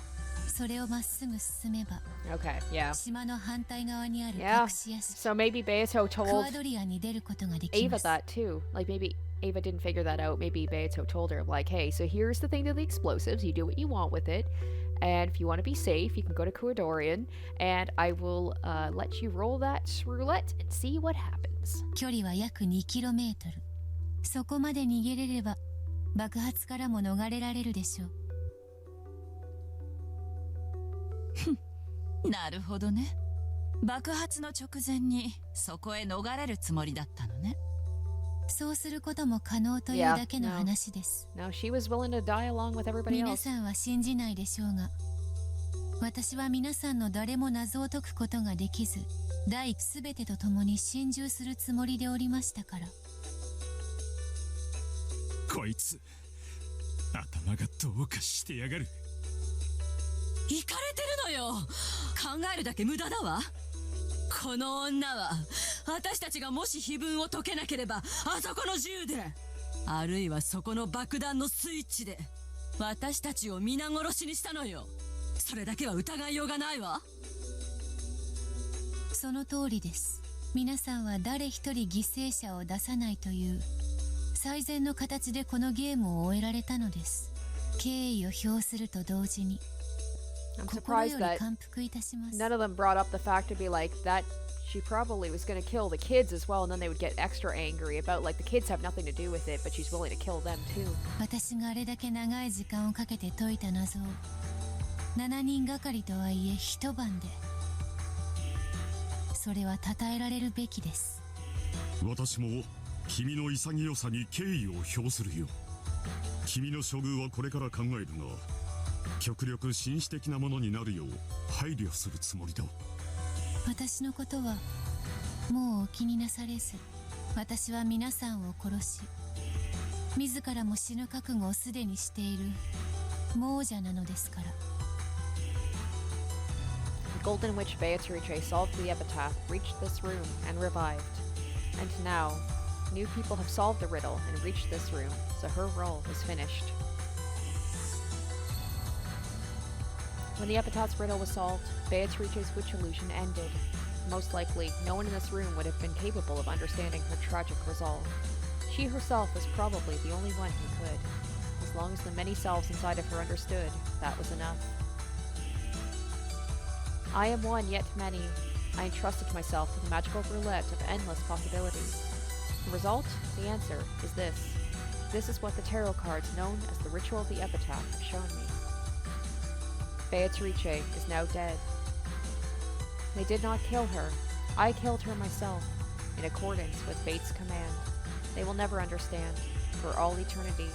Speaker 2: それをまっすぐ進めば
Speaker 1: Okay, yeah.
Speaker 2: 島の反対側にある
Speaker 1: Yeah.
Speaker 2: 隠し屋敷
Speaker 1: So maybe Beato
Speaker 2: ク
Speaker 1: told
Speaker 2: ワドリアに出ることができ
Speaker 1: Ava
Speaker 2: ます。
Speaker 1: that too. Like maybe Ava didn't figure that out. Maybe Beato told her, like, hey, so here's the thing to the explosives. You do what you want with it. And if you want to be safe, you can go to Kuadorian. And I will let you roll that roulette and see what happens.
Speaker 2: 距離は約 2km。 そこまで逃げれれば爆発からも逃れられるでしょう。
Speaker 5: なるほどね。爆発の直前にそこへ逃れるつもりだったのね。
Speaker 2: そうすることも可能というだけの話です。
Speaker 1: Now she was willing to die along with everybody
Speaker 2: 皆
Speaker 1: else.
Speaker 2: さんは信じないでしょうが、私は皆さんの誰も謎を解くことができず、第すべてと共に心中するつもりでおりましたから。
Speaker 3: こいつ頭がどうかしてやがる。
Speaker 5: イかれてるのよ。考えるだけ無駄だわ。この女は私たちがもし碑文を解けなければ、あそこの銃で、あるいはそこの爆弾のスイッチで私たちを皆殺しにしたのよ。それだけは疑いようがないわ。
Speaker 2: その通りです。皆さんは誰一人犠牲者を出さないという最善の形でこのゲームを終えられたのです。敬意を表すると同時に
Speaker 1: I'm
Speaker 2: 心
Speaker 1: surprised
Speaker 2: より
Speaker 1: that
Speaker 2: 感服いたします。
Speaker 1: none of them brought up the fact to be like that she probably was going to kill the kids as well, and then they would get extra angry about like the kids have nothing to do with it, but she's willing to kill them too.
Speaker 2: 私があれだけ長い時間をかけて解いた謎を7人がかりとはいえ一晩で、それは称えられるべきです。
Speaker 6: 私も君の潔さに敬意を表するよ。君の処遇はこれから考えるが、極力紳士的なものになるよう配慮するつもりだ。
Speaker 2: 私のことはもうお気になされず、私は皆さんを殺し、自らも死ぬ覚悟をすでにしている亡者なのですから。
Speaker 1: The Golden Witch Beatrice solved the epitaph, reached this room, and revived. And now, new people have solved the riddle and reached this room, so her role is finished. When the epitaph's riddle was solved, Beatrice's witch illusion ended. Most likely, no one in this room would have been capable of understanding her tragic resolve. She herself was probably the only one who could. As long as the many selves inside of her understood, that was enough. I am one, yet many. I entrusted myself to the magical roulette of endless possibilities. The result, the answer, is this. This is what the tarot cards known as the Ritual of the Epitaph have shown me. Beatrice is now dead. They did not kill her. I killed her myself, in accordance with fate's command. They will never understand, for all eternity.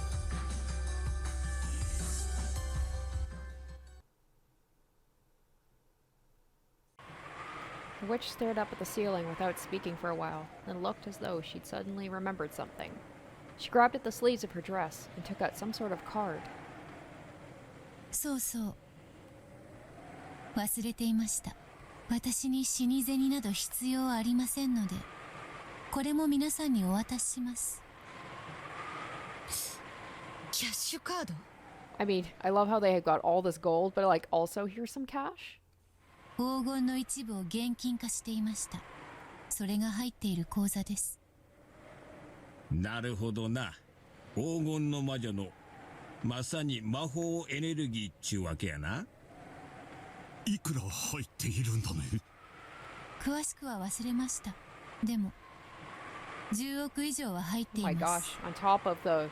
Speaker 1: The witch stared up at the ceiling without speaking for a while, then looked as though she'd suddenly remembered something. She grabbed at the sleeves of her dress and took out some sort of card.
Speaker 2: そうそう。忘れていました。私に死に銭など必要ありませんので、これも皆さんにお渡しします。
Speaker 5: キャッシュカード？
Speaker 1: I mean, I love how they have got all this gold, but like also here's some cash.
Speaker 2: 黄金の一部を現金化していました。それが入っている口座です。
Speaker 4: なるほどな。黄金の魔女のまさに魔法エネルギーっちゅうわけやな。
Speaker 6: いくら入っているんだね。
Speaker 2: 詳しくは忘れました。でも10億以上は入ってい
Speaker 1: My
Speaker 2: ます。
Speaker 1: gosh, on top of the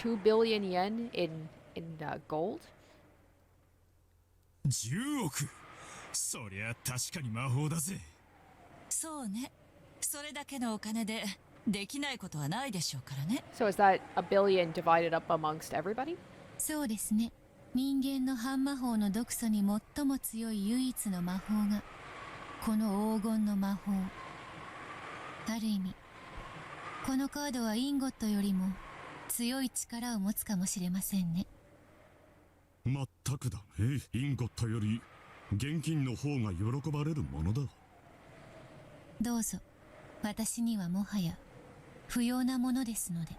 Speaker 1: 2 billion yen in gold?
Speaker 3: 10億。そりゃ確かに魔法だぜ。
Speaker 5: そうね。それだけのお金でできないことはないでしょうからね。
Speaker 1: So is that a billion divided up amongst everybody?
Speaker 2: そうですね。人間の半魔法の毒素に最も強い唯一の魔法がこの黄金の魔法。ある意味このカードはインゴットよりも強い力を持つかもしれませんね。
Speaker 6: まったくだね。インゴットより現金の方が喜ばれるものだ。
Speaker 2: どうぞ。私にはもはや不要なものですので。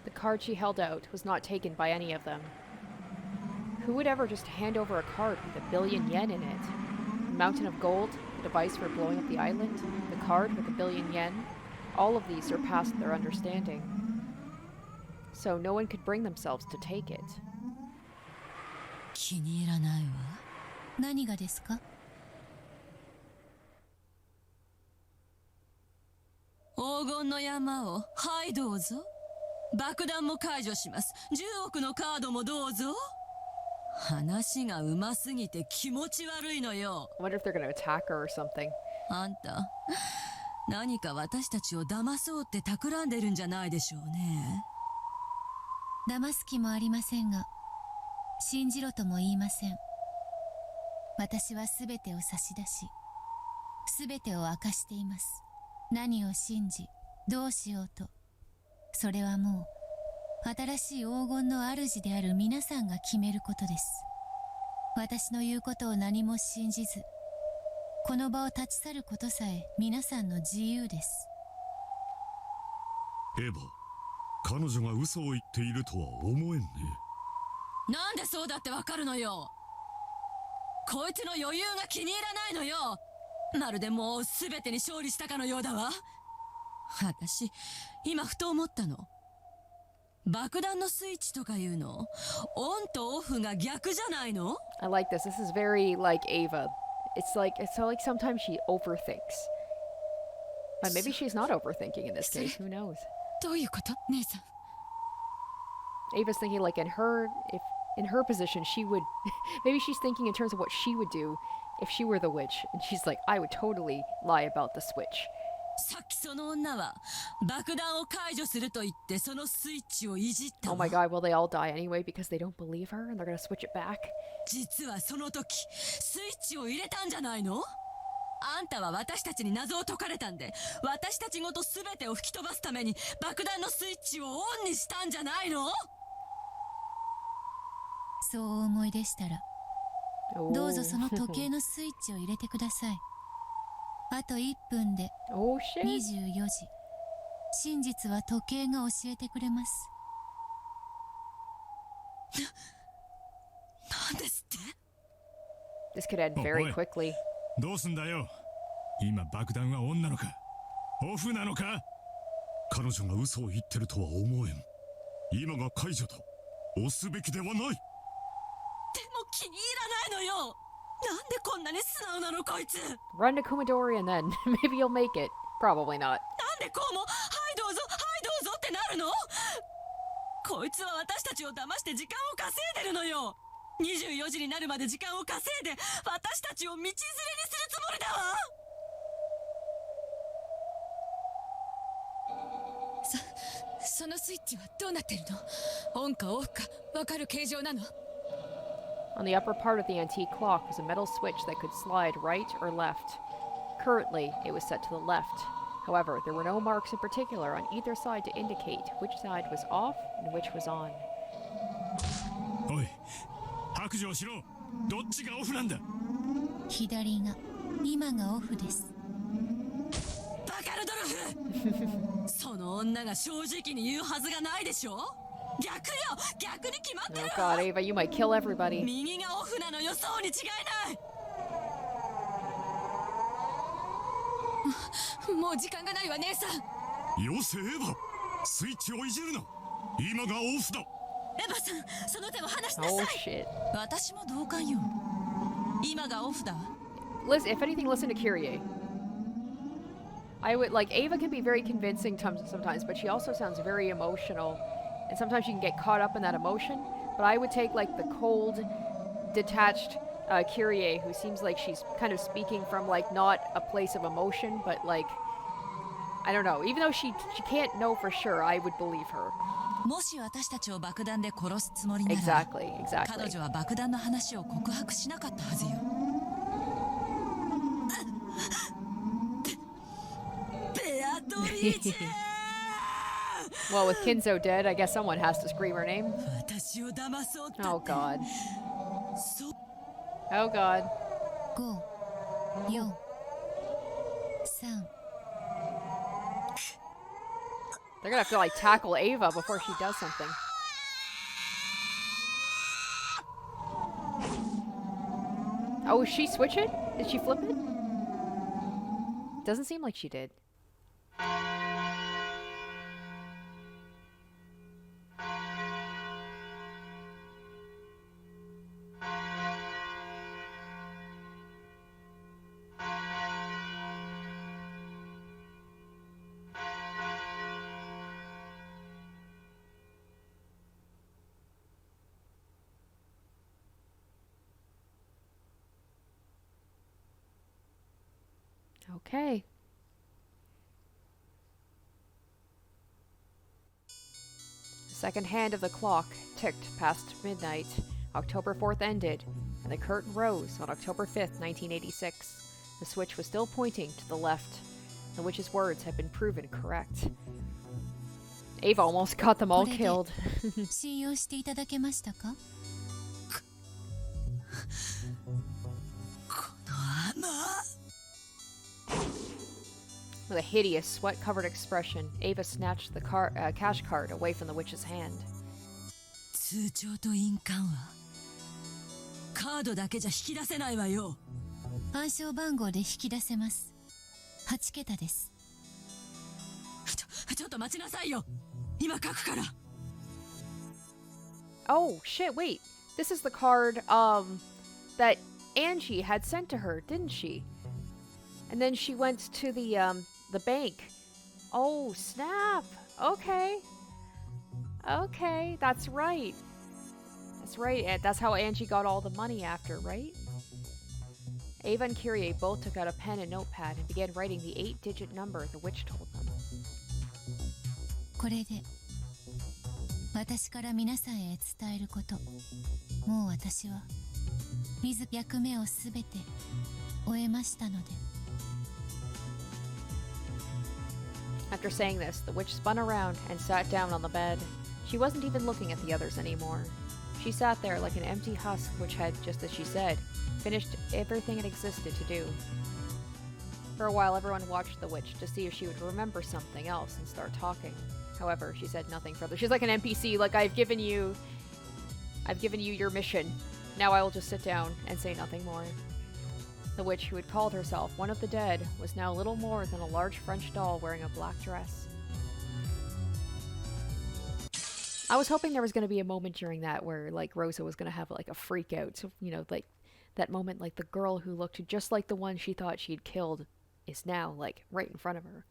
Speaker 1: The card she held out was not taken by any of them. Who would ever just hand over a card with 1,000,000,000 yen in it? A mountain of gold, the device for blowing up the island, the card with 1,000,000,000 yen. All of these surpassed their understanding. So no one could bring themselves to take it.
Speaker 5: 気に入らないわ。
Speaker 2: 何がですか？
Speaker 5: 黄金の山を、はいどうぞ。爆弾も解除します。10億のカードもどうぞ。話がうますぎて気持ち悪いのよ。
Speaker 1: I wonder if they're going to attack her or something.
Speaker 5: あんた、何か私たちを騙そうって企んでるんじゃないでしょうね。
Speaker 2: 騙す気もありませんが、信じろとも言いません。私はすべてを差し出し、すべてを明かしています。何を信じ、どうしようと、それはもう新しい黄金の主である皆さんが決めることです。私の言うことを何も信じず、この場を立ち去ることさえ皆さんの自由です。
Speaker 6: エヴァ、彼女が嘘を言っているとは思えんね。
Speaker 5: なんでそうだってわかるのよ。こいつの余裕が気に入らないのよ。まるでもう全てに勝利したかのようだわ。私、今ふと思ったの。爆弾のスイッチとかいうの、オンとオフが逆じゃないの？
Speaker 1: I like this. This is very like Ava. It's like sometimes she overthinks. But maybe she's not overthinking in this case. Who knows?
Speaker 5: どういうこと？姉さん。
Speaker 1: Ava's thinking like in her position she would maybe she's thinking in terms of what she would do if she were the witch, and she's like, I would totally lie about the switch.
Speaker 5: さっきその女は爆弾を解除すると言ってそのスイッチをいじったわ。
Speaker 1: Oh my god, will they all die anyway because they don't believe her and they're gonna switch it back?
Speaker 5: 実はその時スイッチを入れたんじゃないの？あんたは私たちに謎を解かれたんで、私たちごと全てを吹き飛ばすために爆弾のスイッチをオンにしたんじゃないの？
Speaker 2: そうお思いでしたら、
Speaker 1: Oh.
Speaker 2: どうぞその時計のスイッチを入れてください。あと1分で
Speaker 1: Oh shit.
Speaker 2: 24時。真実は時計が教えてくれます。
Speaker 5: なんですって？
Speaker 1: This could end very quickly.
Speaker 3: どうすんだよ。今爆弾はオンなのかオフなのか。
Speaker 6: 彼女が嘘を言ってるとは思えん。今が解除と押すべきではない。
Speaker 5: でも気に入らないのよ。なんでこんなに素直なのこいつ。
Speaker 1: Run to Kumadori and then maybe you'll make it. Probably not.
Speaker 5: なんでこうもはいどうぞはいどうぞってなるの？こいつは私たちを騙して時間を稼いでるのよ。24時になるまで時間を稼いで私たちを道連れにするつもりだわ。
Speaker 2: そのスイッチはどうなってるの？オンかオフか分かる形状なの？
Speaker 1: On the upper part of the antique clock was a metal switch that could slide right or left. Currently, it was set to the left. However, there were no marks in particular on either side to indicate which side was off and which was on.
Speaker 3: おい、白状しろ。どっちがオフなんだ。
Speaker 2: 左が、今がオフです。
Speaker 5: バカルドルフその女が正直に言うはずがないでしょ。逆よ、逆に決まってる
Speaker 1: Oh
Speaker 5: わ。
Speaker 1: god, Ava, you might kill everybody.
Speaker 5: 右がオフなのよ、そうに違いない。
Speaker 2: もう時間がないわ姉さん。
Speaker 6: よせエヴァ、スイッチをいじるな。今がオフだ。
Speaker 5: エヴァさん、その手を離しな
Speaker 1: Oh
Speaker 5: さい。
Speaker 1: shit.
Speaker 5: 私も同感よ。今がオフだわ。
Speaker 1: Listen, if anything, listen to Kyrie. I would like Ava can be very convincing sometimes, but she also sounds very emotional, and sometimes you can get caught up in that emotion. But I would take like the cold, detached Kyrie, who seems like she's kind of speaking from like not a place of emotion, but like I don't know. Even though she can't know for sure, I would believe her.
Speaker 5: もし私たちを爆弾で殺すつもりなら、
Speaker 1: Exactly,
Speaker 5: 彼
Speaker 1: exactly.
Speaker 5: 女は爆弾の話を告白しなかったはずよ。ベアトリーチェ
Speaker 1: Well, with Kinzo dead, I guess someone has to scream her name.
Speaker 5: 私を騙そうったって。
Speaker 1: Oh god.
Speaker 5: そう。
Speaker 1: Oh god.
Speaker 2: 5、4、3
Speaker 1: They're gonna have to like tackle Ava before she does something. Oh, is she switch it? Did she flip it? Doesn't seem like she did. Okay. The second hand of the clock ticked past midnight. October 4th ended, and the curtain rose on October 5th, 1986. The switch was still pointing to the left. The witch's words had been proven correct. Ava almost got them all killed.
Speaker 2: 信用していただけましたか？
Speaker 1: With a hideous, sweat-covered expression, Ava snatched the cash card away from the witch's hand.
Speaker 5: 通帳と印鑑はカードだけじゃ引き出せないわよ。
Speaker 2: 暗証番号で引き出せます。8桁です。
Speaker 5: ちょっと待ちなさいよ。今書くから。
Speaker 1: Oh, shit, wait. This is the card, that Angie had sent to her, didn't she? And then she went to the bank. Oh, snap. Okay. Okay, that's right. That's right. That's how Angie got all the money after, right? Ava and Kyrie both took out a pen and notepad and began writing the 8-digit number the witch told them.
Speaker 2: これで私から皆さんへ伝えること。もう私は自ら役目をすべて終えましたので。
Speaker 1: After saying this, the witch spun around and sat down on the bed. She wasn't even looking at the others anymore. She sat there like an empty husk which had, just as she said, finished everything it existed to do. For a while, everyone watched the witch to see if she would remember something else and start talking. However, she said nothing further. She's like an NPC, like I've given you your mission. Now I will just sit down and say nothing more. The witch, who had called herself one of the dead, was now little more than a large French doll wearing a black dress. I was hoping there was going to be a moment during that where, like, Rosa was going to have, like, a freak out. So, you know, like, that moment, like, the girl who looked just like the one she thought she'd killed is now, like, right in front of her.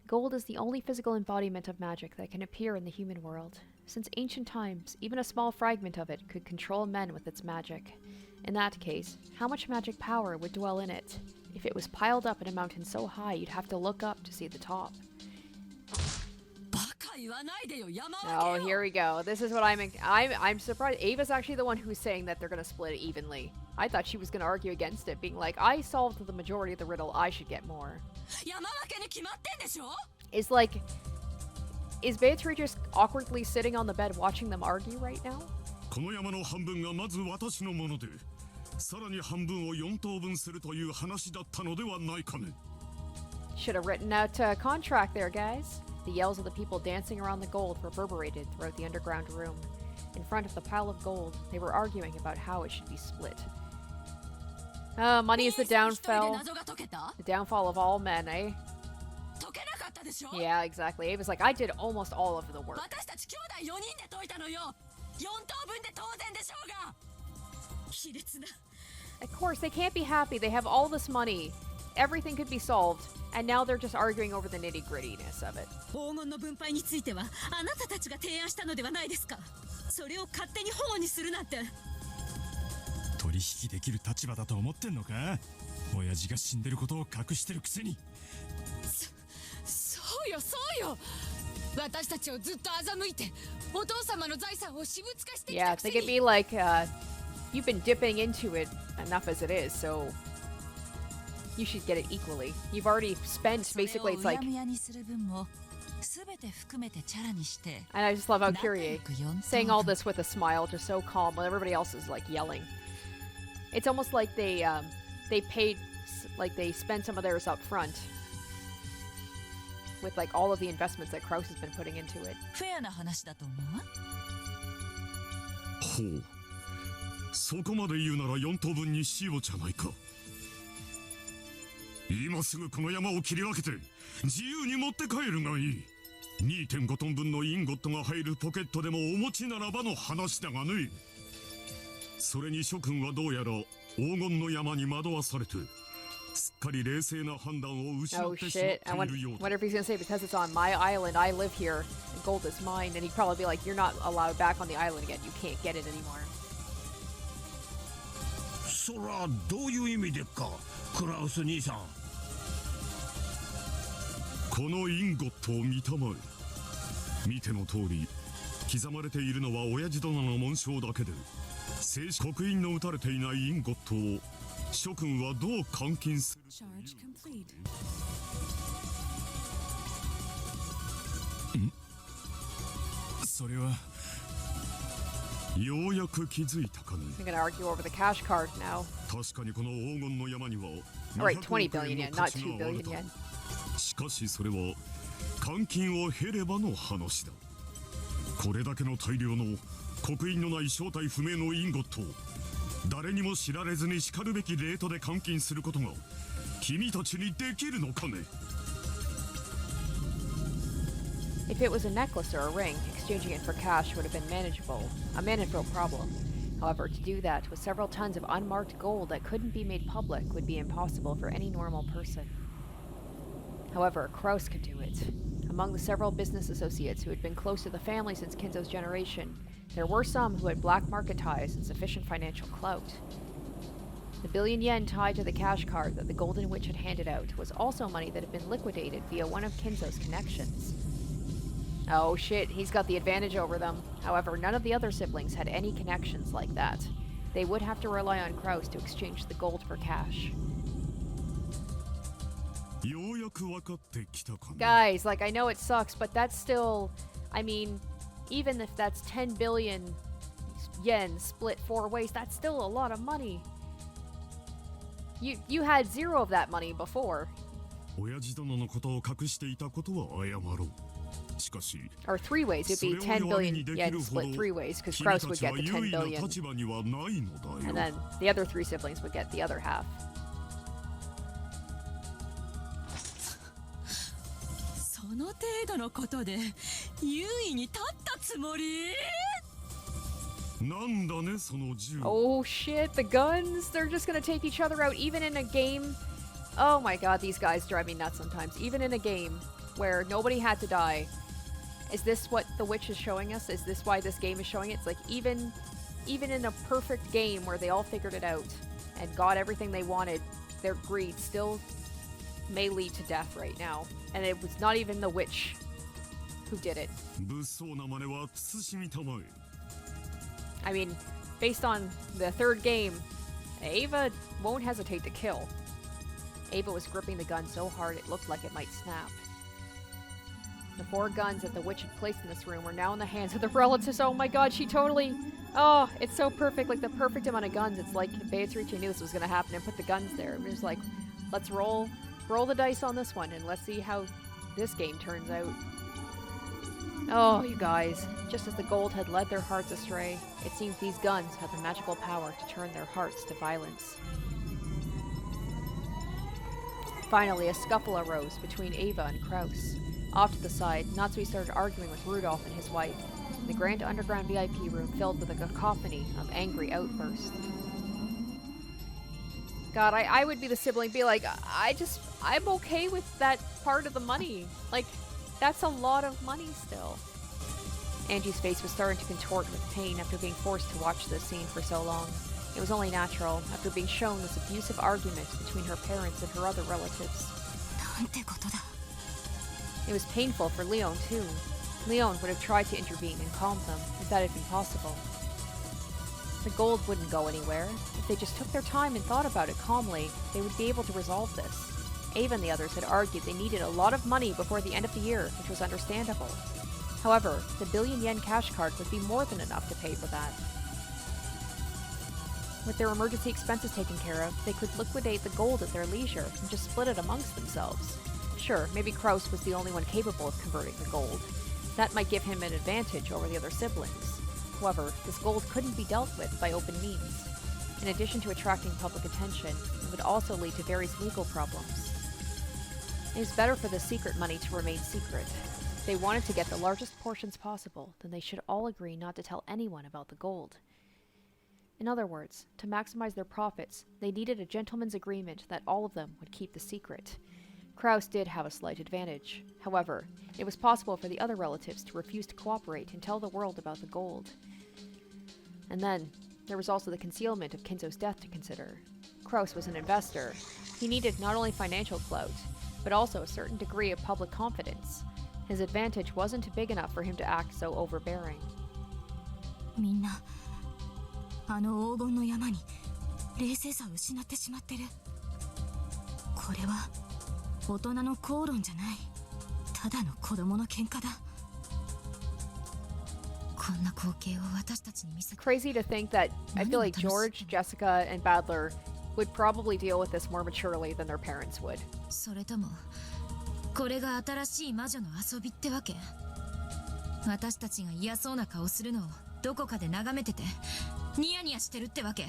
Speaker 1: Gold is the only physical embodiment of magic that can appear in the human world. Since ancient times, even a small fragment of it could control men with its magic. In that case, how much magic power would dwell in it? If it was piled up in a mountain so high, you'd have to look up to see the top. Oh, here we go. This is what I'm surprised. Ava's actually the one who's saying that they're going to split it evenly. I thought she was going to argue against it, being like, I solved the majority of the riddle, I should get more. Is Beatrice just awkwardly sitting on the bed watching them argue right now?
Speaker 6: この山の半分がまず私のもので、さらに半分を4等分するという話だったのではないかね。
Speaker 1: Should have written out a contract there, guys. The yells of the people dancing around the gold reverberated throughout the underground room. In front of the pile of gold, they were arguing about how it should be split. Money is the downfall of all men, eh? Yeah, exactly. Ava's like, I did almost all of the work. Of course, they can't be happy. They have all this money. Everything could be solved. And now they're just arguing over the nitty-grittiness of it.
Speaker 5: 黄金の分配についてはあなたたちが提案したのではないですか。それを勝手に保護にするなんて。
Speaker 3: 取引できる立場だと思ってんのか。親父が死んでることを隠してるくせに。
Speaker 2: そうよそうよ。私たちをずっと欺いてお父様の財産を私物化してきたくせに。
Speaker 1: Yeah, they could be like, you've been dipping into it enough as it is, so you should get it equally. You've already spent, basically, it's like... And I just love how Kyrie saying all this with a smile, just so calm, while everybody else is, like, yelling. It's almost like they paid, like they spent some of theirs up front with like all of the investments that Kraus has been putting into it.
Speaker 5: フェアな話だと思うわ。
Speaker 6: ほう、そこまで言うなら4等分にしようじゃないか。今すぐこの山を切り分けて自由に持って帰るがいい。2.5 トン分のインゴットが入るポケットでもお持ちならばの話だがね。それに諸君はどうやら黄金の山に惑わされてすっかり冷静な判断を失
Speaker 1: Oh
Speaker 6: ってしまっ
Speaker 1: shit. I
Speaker 6: ているようだ。
Speaker 1: wonder if he's gonna say because it's on my island, I live here, and gold is mine, and he'd probably be like, you're not allowed back on the island again, you can't get it anymore.
Speaker 4: そらどういう意味でっか、クラウス兄さん。
Speaker 6: このインゴットを見たまえ。見ての通り刻まれているのは親父殿の紋章だけで、正式刻印の打たれていないインゴットを諸君はどう換金する。
Speaker 5: Charge complete.
Speaker 3: それは
Speaker 6: ようやく気づいたかね。
Speaker 1: I'm gonna argue over the cash card now.
Speaker 6: 確かにこの黄金の山には
Speaker 1: Alright, 20
Speaker 6: 200億
Speaker 1: billion
Speaker 6: 円
Speaker 1: yen,
Speaker 6: の
Speaker 1: not
Speaker 6: 価値
Speaker 1: 2
Speaker 6: がある
Speaker 1: billion
Speaker 6: と。
Speaker 1: yen.
Speaker 6: しかしそれは換金を経ればの話だ。これだけの大量の刻印のない正体不明のインゴットを誰にも知られずにしかるべきレートで換金することが君たちにできるのかね。
Speaker 1: If it was a necklace or a ring, exchanging it for cash would have been a manageable problem. However, to do that with several tons of unmarked gold that couldn't be made public would be impossible for any normal person. However, Kraus could do it. Among the several business associates who had been close to the family since Kinzo's generation, there were some who had black market ties and sufficient financial clout. The billion yen tied to the cash card that the Golden Witch had handed out was also money that had been liquidated via one of Kinzo's connections. Oh shit, he's got the advantage over them. However, none of the other siblings had any connections like that. They would have to rely on Kraus to exchange the gold for cash.
Speaker 6: ようやく分かってきたかね。
Speaker 1: Guys, like, I know it sucks, but that's still... I mean, even if that's 10 billion yen split 4 ways, that's still a lot of money. You had 0 of that money before.
Speaker 6: 親父殿のことを隠していたことは謝ろう。しかし
Speaker 1: Or 3 ways, it'd be 10 billion yen split 3 ways, because Kraus would get the 10 billion. And then the other 3 siblings would get the other half.
Speaker 5: その程度のことで優位に立ったつもり？
Speaker 6: なんだねその銃。
Speaker 1: Oh shit, the guns! They're just gonna take each other out, even in a game. Oh my god, these guys drive me nuts sometimes. Even in a game where nobody had to die. Is this what the witch is showing us? Is this why this game is showing it? It's like even in a perfect game where they all figured it out and got everything they wanted, their greed still may lead to death right now. And it was not even the witch who did it.
Speaker 6: 物騒な真似は慎みたまえ。
Speaker 1: I mean, based on the third game, Ava won't hesitate to kill. Ava was gripping the gun so hard it looked like it might snap. The 4 guns that the witch had placed in this room were now in the hands of the relatives. Oh my god, she totally... Oh, it's so perfect, like the perfect amount of guns. It's like Beatrice knew this was going to happen and put the guns there. It was like, let's roll the dice on this one and let's see how this game turns out. Oh, you guys, just as the gold had led their hearts astray, it seems these guns have the magical power to turn their hearts to violence. Finally, a scuffle arose between Ava and Kraus. Off to the side, Natsui started arguing with Rudolph and his wife. The grand underground VIP room filled with a cacophony of angry outbursts. God, I would be the sibling, be like, I'm okay with that part of the money. Like, that's a lot of money still. Angie's face was starting to contort with pain after being forced to watch this scene for so long. It was only natural after being shown this abusive argument between her parents and her other relatives.
Speaker 5: なんてことだ。
Speaker 1: It was painful for Leon, too. Leon would have tried to intervene and calm them, if that had been possible. The gold wouldn't go anywhere. If they just took their time and thought about it calmly, they would be able to resolve this. Ava and the others had argued they needed a lot of money before the end of the year, which was understandable. However, the billion yen cash card would be more than enough to pay for that. With their emergency expenses taken care of, they could liquidate the gold at their leisure and just split it amongst themselves. Sure, maybe Kraus was the only one capable of converting the gold. That might give him an advantage over the other siblings. However, this gold couldn't be dealt with by open means. In addition to attracting public attention, it would also lead to various legal problems. It is better for the secret money to remain secret. If they wanted to get the largest portions possible, then they should all agree not to tell anyone about the gold. In other words, to maximize their profits, they needed a gentleman's agreement that all of them would keep the secret. Kraus did have a slight advantage. However, it was possible for the other relatives to refuse to cooperate and tell the world about the gold. And then, there was also the concealment of Kinzo's death to consider. Kraus was an investor. He needed not only financial clout, but also a certain degree of public confidence. His advantage wasn't big enough for him to act so overbearing.
Speaker 5: みんなあの黄金の山に冷静さを失ってしまってる。これは大人の口論じゃない。ただの子供の喧嘩だ。こんな光景を私たちに見せて。
Speaker 1: Crazy to think that I feel like George, Jessica, and Badler would probably deal with this more maturely than their parents would.
Speaker 2: それともこれが新しい魔女の遊びってわけ？私たちが嫌そうな顔するのをどこかで眺めててニヤニヤしてるってわけ？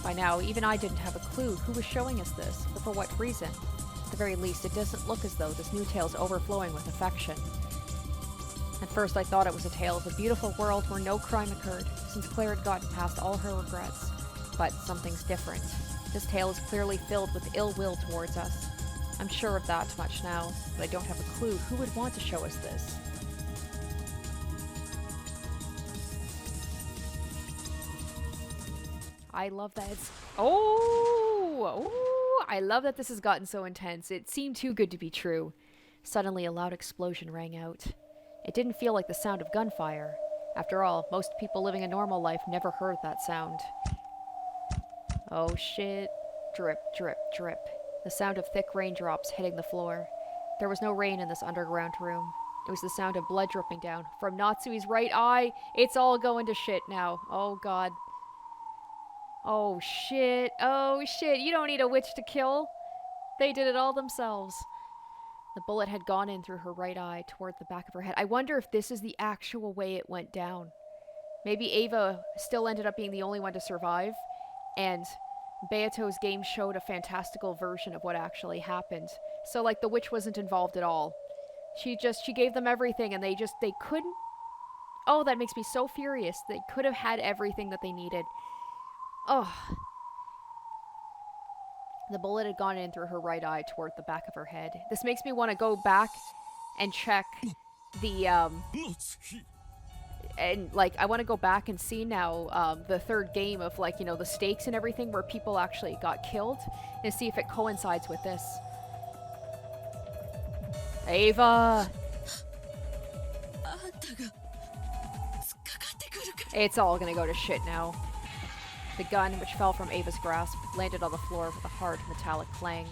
Speaker 1: By now, even I didn't have a clue who was showing us this, or for what reason. At the very least, it doesn't look as though this new tale is overflowing with affection. At first, I thought it was a tale of a beautiful world where no crime occurred, since Claire had gotten past all her regrets. But something's different. This tale is clearly filled with ill will towards us. I'm sure of that much now, but I don't have a clue who would want to show us this. I love that it's... Oh! I love that this has gotten so intense. It seemed too good to be true. Suddenly, a loud explosion rang out. It didn't feel like the sound of gunfire. After all, most people living a normal life never heard that sound. Oh shit. Drip, drip, drip. The sound of thick raindrops hitting the floor. There was no rain in this underground room. It was the sound of blood dripping down from Natsui's right eye. It's all going to shit now. Oh god. Oh shit. Oh shit. You don't need a witch to kill. They did it all themselves. The bullet had gone in through her right eye toward the back of her head. I wonder if this is the actual way it went down. Maybe Ava still ended up being the only one to survive, and Beato's game showed a fantastical version of what actually happened. So, like, the witch wasn't involved at all. She gave them everything, and they couldn't... Oh, that makes me so furious. They could have had everything that they needed. Oh. The bullet had gone in through her right eye toward the back of her head. This makes me want to go back and check the, and, like, I want to go back and see now, the third game of, like, you know, the stakes and everything where people actually got killed, and see if it coincides with this. Ava! It's all gonna go to shit now. The gun, which fell from Ava's grasp, landed on the floor with a hard metallic clang.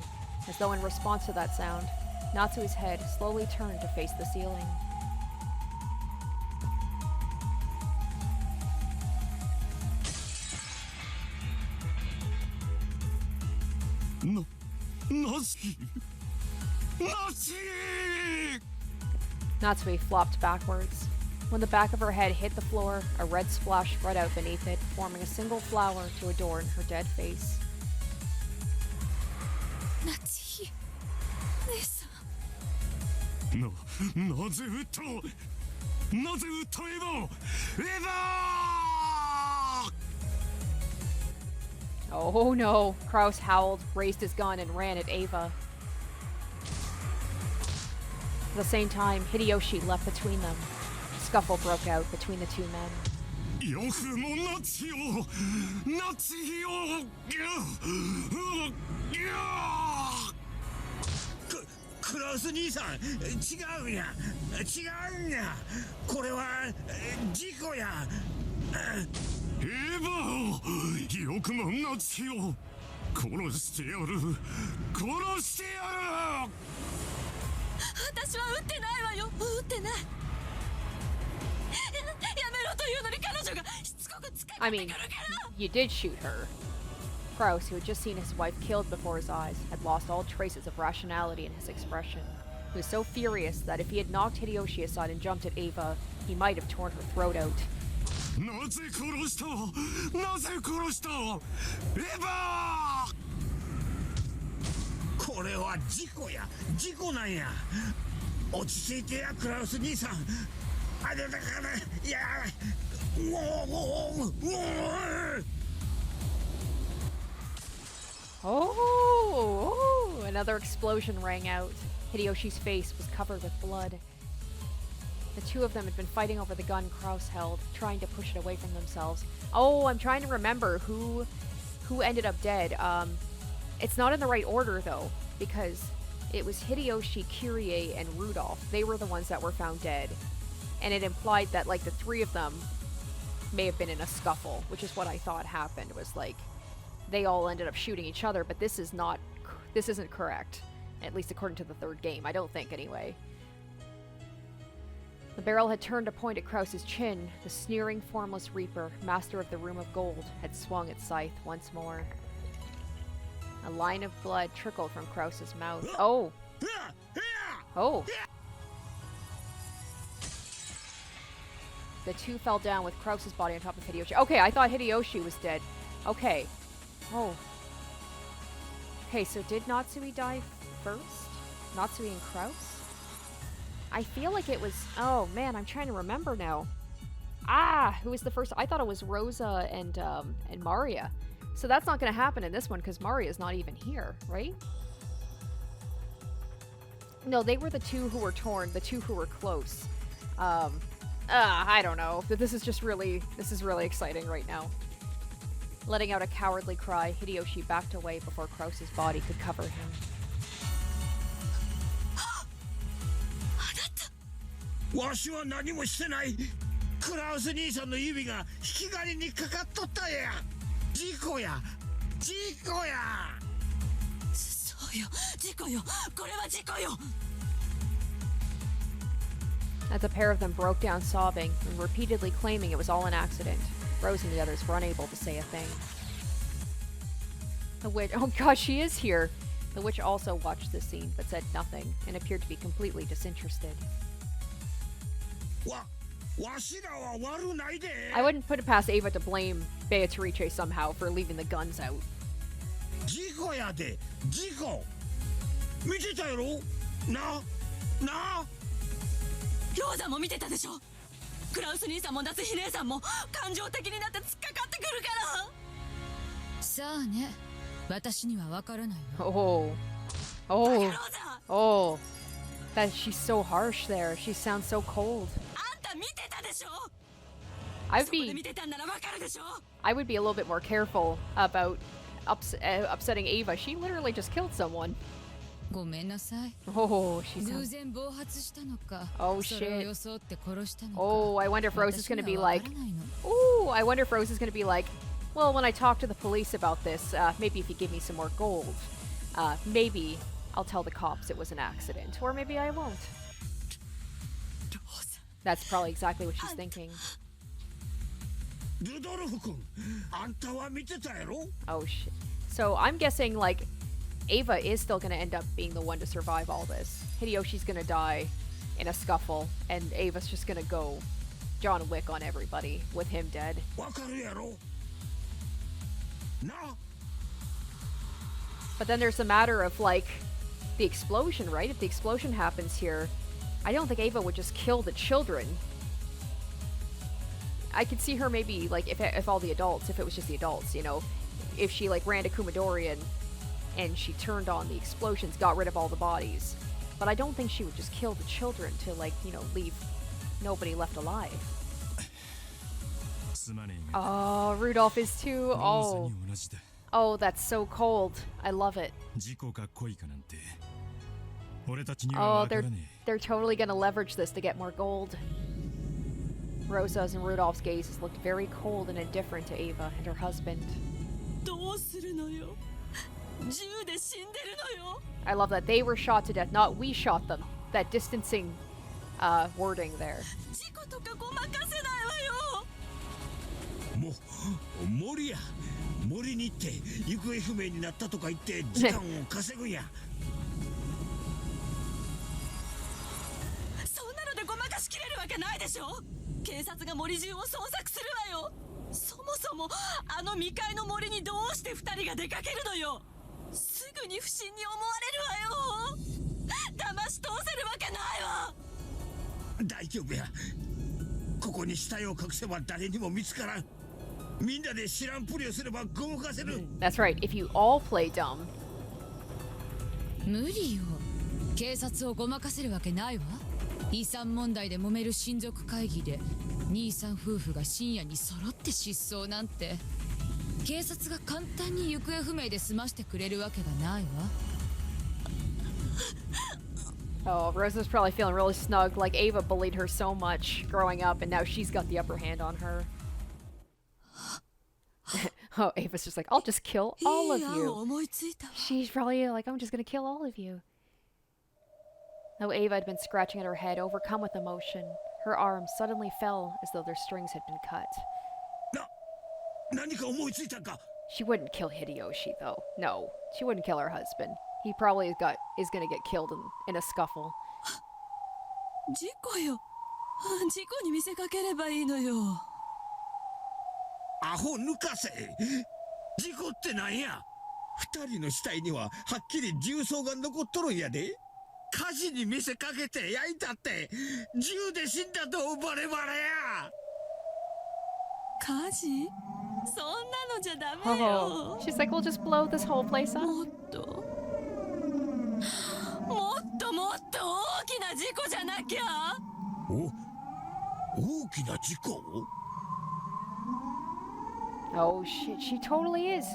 Speaker 1: As though in response to that sound, Natsui's head slowly turned to face the ceiling. Natsui flopped backwards. When the back of her head hit the floor, a red splash spread out beneath it, forming a single flower to adorn her dead face.
Speaker 2: Natsuhi, Nessa.
Speaker 1: Oh no! Kraus howled, raised his gun, and ran at Ava. At the same time, Hideyoshi leapt between them. A scuffle broke out between the two men.
Speaker 4: クラウス兄さん、違うんや、違うんや、これは事故や。
Speaker 6: エヴァ、よくもナツキを殺してやる、殺してやる。
Speaker 5: 私は撃ってないわよ、撃ってない。やめろというのに彼女が
Speaker 1: I mean, you did shoot her. Kraus, who had just seen his wife killed before his eyes, had lost all traces of rationality in his expression. He was so furious that if he had knocked Hideyoshi aside and jumped at Ava, he might have torn her throat out.
Speaker 3: なぜ殺したなぜ殺したエヴァ
Speaker 4: これは事故や事故なんや落ち着いてやクラウス兄さんあれだからいや
Speaker 1: Oh, another explosion rang out. Hideyoshi's face was covered with blood. The two of them had been fighting over the gun Kraus held, trying to push it away from themselves. Oh, I'm trying to remember who ended up dead. It's not in the right order, though, because it was Hideyoshi, Kyrie, and Rudolph. They were the ones that were found dead. And it implied that, like, the three of them may have been in a scuffle, which is what I thought happened, was, like, they all ended up shooting each other, but this isn't correct. At least according to the third game. I don't think, anyway. The barrel had turned to point at Kraus's chin. The sneering, formless Reaper, master of the Room of Gold, had swung its scythe once more. A line of blood trickled from Kraus's mouth. Oh! Oh! The two fell down with Kraus's body on top of Hideyoshi. Okay, I thought Hideyoshi was dead. Okay. Oh. Okay, so did Natsui die first? Natsui and Kraus? I feel like it was... Oh, man, I'm trying to remember now. Ah! Who was the first? I thought it was Rosa and Maria. So that's not going to happen in this one, because Maria's not even here, right? No, they were the two who were torn, the two who were close. I don't know. This is really exciting right now. Letting out a cowardly cry, Hideyoshi backed away before Kraus's body could cover him.
Speaker 4: わしは何もしてないクラウス兄さんの指が引き金にかかっとったんや事故や事故や
Speaker 5: そうよ事故よこれは事故よ
Speaker 1: As the pair of them broke down sobbing and repeatedly claiming it was all an accident, Rose and the others were unable to say a thing. The witch... Oh god, she is here! The witch also watched this scene, but said nothing, and appeared to be completely disinterested. I wouldn't put it past Ava to blame Beatrice somehow for leaving the guns out.
Speaker 4: 事故やで事故見てたやろな
Speaker 5: ローザも見てたでしょクラウス兄さんも夏日姉さんも感情的になって突っかかってくるから
Speaker 2: さあね私には分からないわ
Speaker 1: Oh, that she's so harsh there. She sounds so cold.
Speaker 5: あんた見てたでしょ
Speaker 1: I
Speaker 5: そこで見てたんなら分かるでしょ
Speaker 1: would be a little bit more careful about upsetting Ava. She literally just killed someone.
Speaker 2: ごめんなさい
Speaker 1: Oh, she's...
Speaker 2: 偶然暴発したのか
Speaker 1: Oh,
Speaker 2: それを
Speaker 1: shit.
Speaker 2: 装って殺したのか
Speaker 1: Oh, I wonder if Rose is going to be
Speaker 2: 私には
Speaker 1: like...
Speaker 2: 分からないの
Speaker 1: Ooh, I wonder if Rose is going to be like, well, when I talk to the police about this, maybe if you give me some more gold, maybe I'll tell the cops it was an accident. Or maybe I won't. That's probably exactly what she's thinking.
Speaker 4: ルドルフ君あんたは見てたやろ
Speaker 1: Oh, shit. So I'm guessing, like, Ava is still going to end up being the one to survive all this. Hideyoshi's going to die in a scuffle, and Ava's just going to go John Wick on everybody, with him dead.
Speaker 4: わかるやろな
Speaker 1: But then there's the matter of, like, the explosion, right? If the explosion happens here, I don't think Ava would just kill the children. I could see her maybe, like, if all the adults, if it was just the adults, you know, if she, like, ran to Kumadori and she turned on the explosions, got rid of all the bodies. But I don't think she would just kill the children to, like, you know, leave nobody left alive.
Speaker 3: すまねえが
Speaker 1: Oh, Rudolph is too.
Speaker 3: ローザ
Speaker 1: Oh,
Speaker 3: に同じだ
Speaker 1: oh, that's so cold. I love it.
Speaker 3: 事故か恋かなんて俺たちには
Speaker 1: Oh,
Speaker 3: 分からね
Speaker 1: they're totally gonna leverage this to get more gold. Rosa's and Rudolph's gazes looked very cold and indifferent to Ava and her husband.
Speaker 5: どうするのよ銃で死んでるのよ
Speaker 1: I love that they were shot to death, not we shot them. That distancing wording there.
Speaker 5: 事故とかごまかせないわよ
Speaker 4: も森や。森に行って行方不明になったとか言って時間を稼ぐんや。
Speaker 5: そんなのでごまかしきれるわけないでしょ。警察が森中を捜索するわよ。そもそもあの未開の森にどうして2人が出かけるのよ。すぐに不審に思われるわよ。騙し通せるわけないわ。
Speaker 4: 大丈夫や。ここに死体を隠せば誰にも見つからん。みんなで知らんぷりをすればごまかせる。
Speaker 1: That's right. If you all play dumb.
Speaker 2: 無理よ。警察をごまかせるわけないわ。遺産問題で揉める親族会議で兄さん夫婦が深夜に揃って失踪なんて、警察が簡単に行方不明で済ましてくれるわけがないわ。
Speaker 1: Oh, Rosa's probably feeling really snug, like Ava bullied her so much growing up, and now she's got the upper hand on her. Oh, Ava's just like, I'll just kill all of you. She's probably like, I'm just gonna kill all of you. Though Ava had been scratching at her head, overcome with emotion, her arms suddenly fell as though their strings had been cut.
Speaker 4: 何か思いついたか。
Speaker 1: She wouldn't kill Hideyoshi, though. No, she wouldn't kill her husband. He probably is gonna get killed in a scuffle.
Speaker 5: 事故よ。事故に見せかければいいのよ。
Speaker 4: アホ抜かせ。事故ってなんや。二人の死体にははっきり銃創が残っとるんやで。火事に見せかけて焼いたって銃で死んだとバレバレや。
Speaker 5: 火事？そんなのじゃダメ
Speaker 1: Oh,
Speaker 5: よ。
Speaker 1: she's like, we'll just blow this whole place up.
Speaker 5: もっと大きな事故じゃなきゃ。
Speaker 4: 大きな事故？
Speaker 1: Oh, she totally is.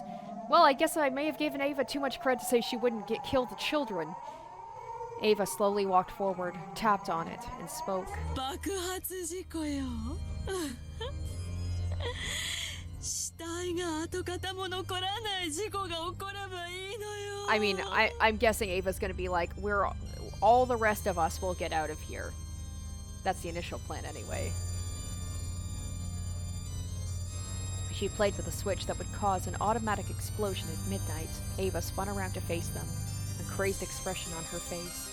Speaker 1: Well, I guess I may have given Ava too much credit to say she wouldn't kill the children. Ava slowly walked forward, tapped on it, and spoke.
Speaker 5: 爆発事故よ。死体が跡形も残らない事故が起こればいいのよ。
Speaker 1: I mean, I'm guessing Ava's gonna be like, all the rest of us will get out of here. That's the initial plan anyway. She played with a switch that would cause an automatic explosion at midnight. Ava spun around to face them, a crazed expression on her face.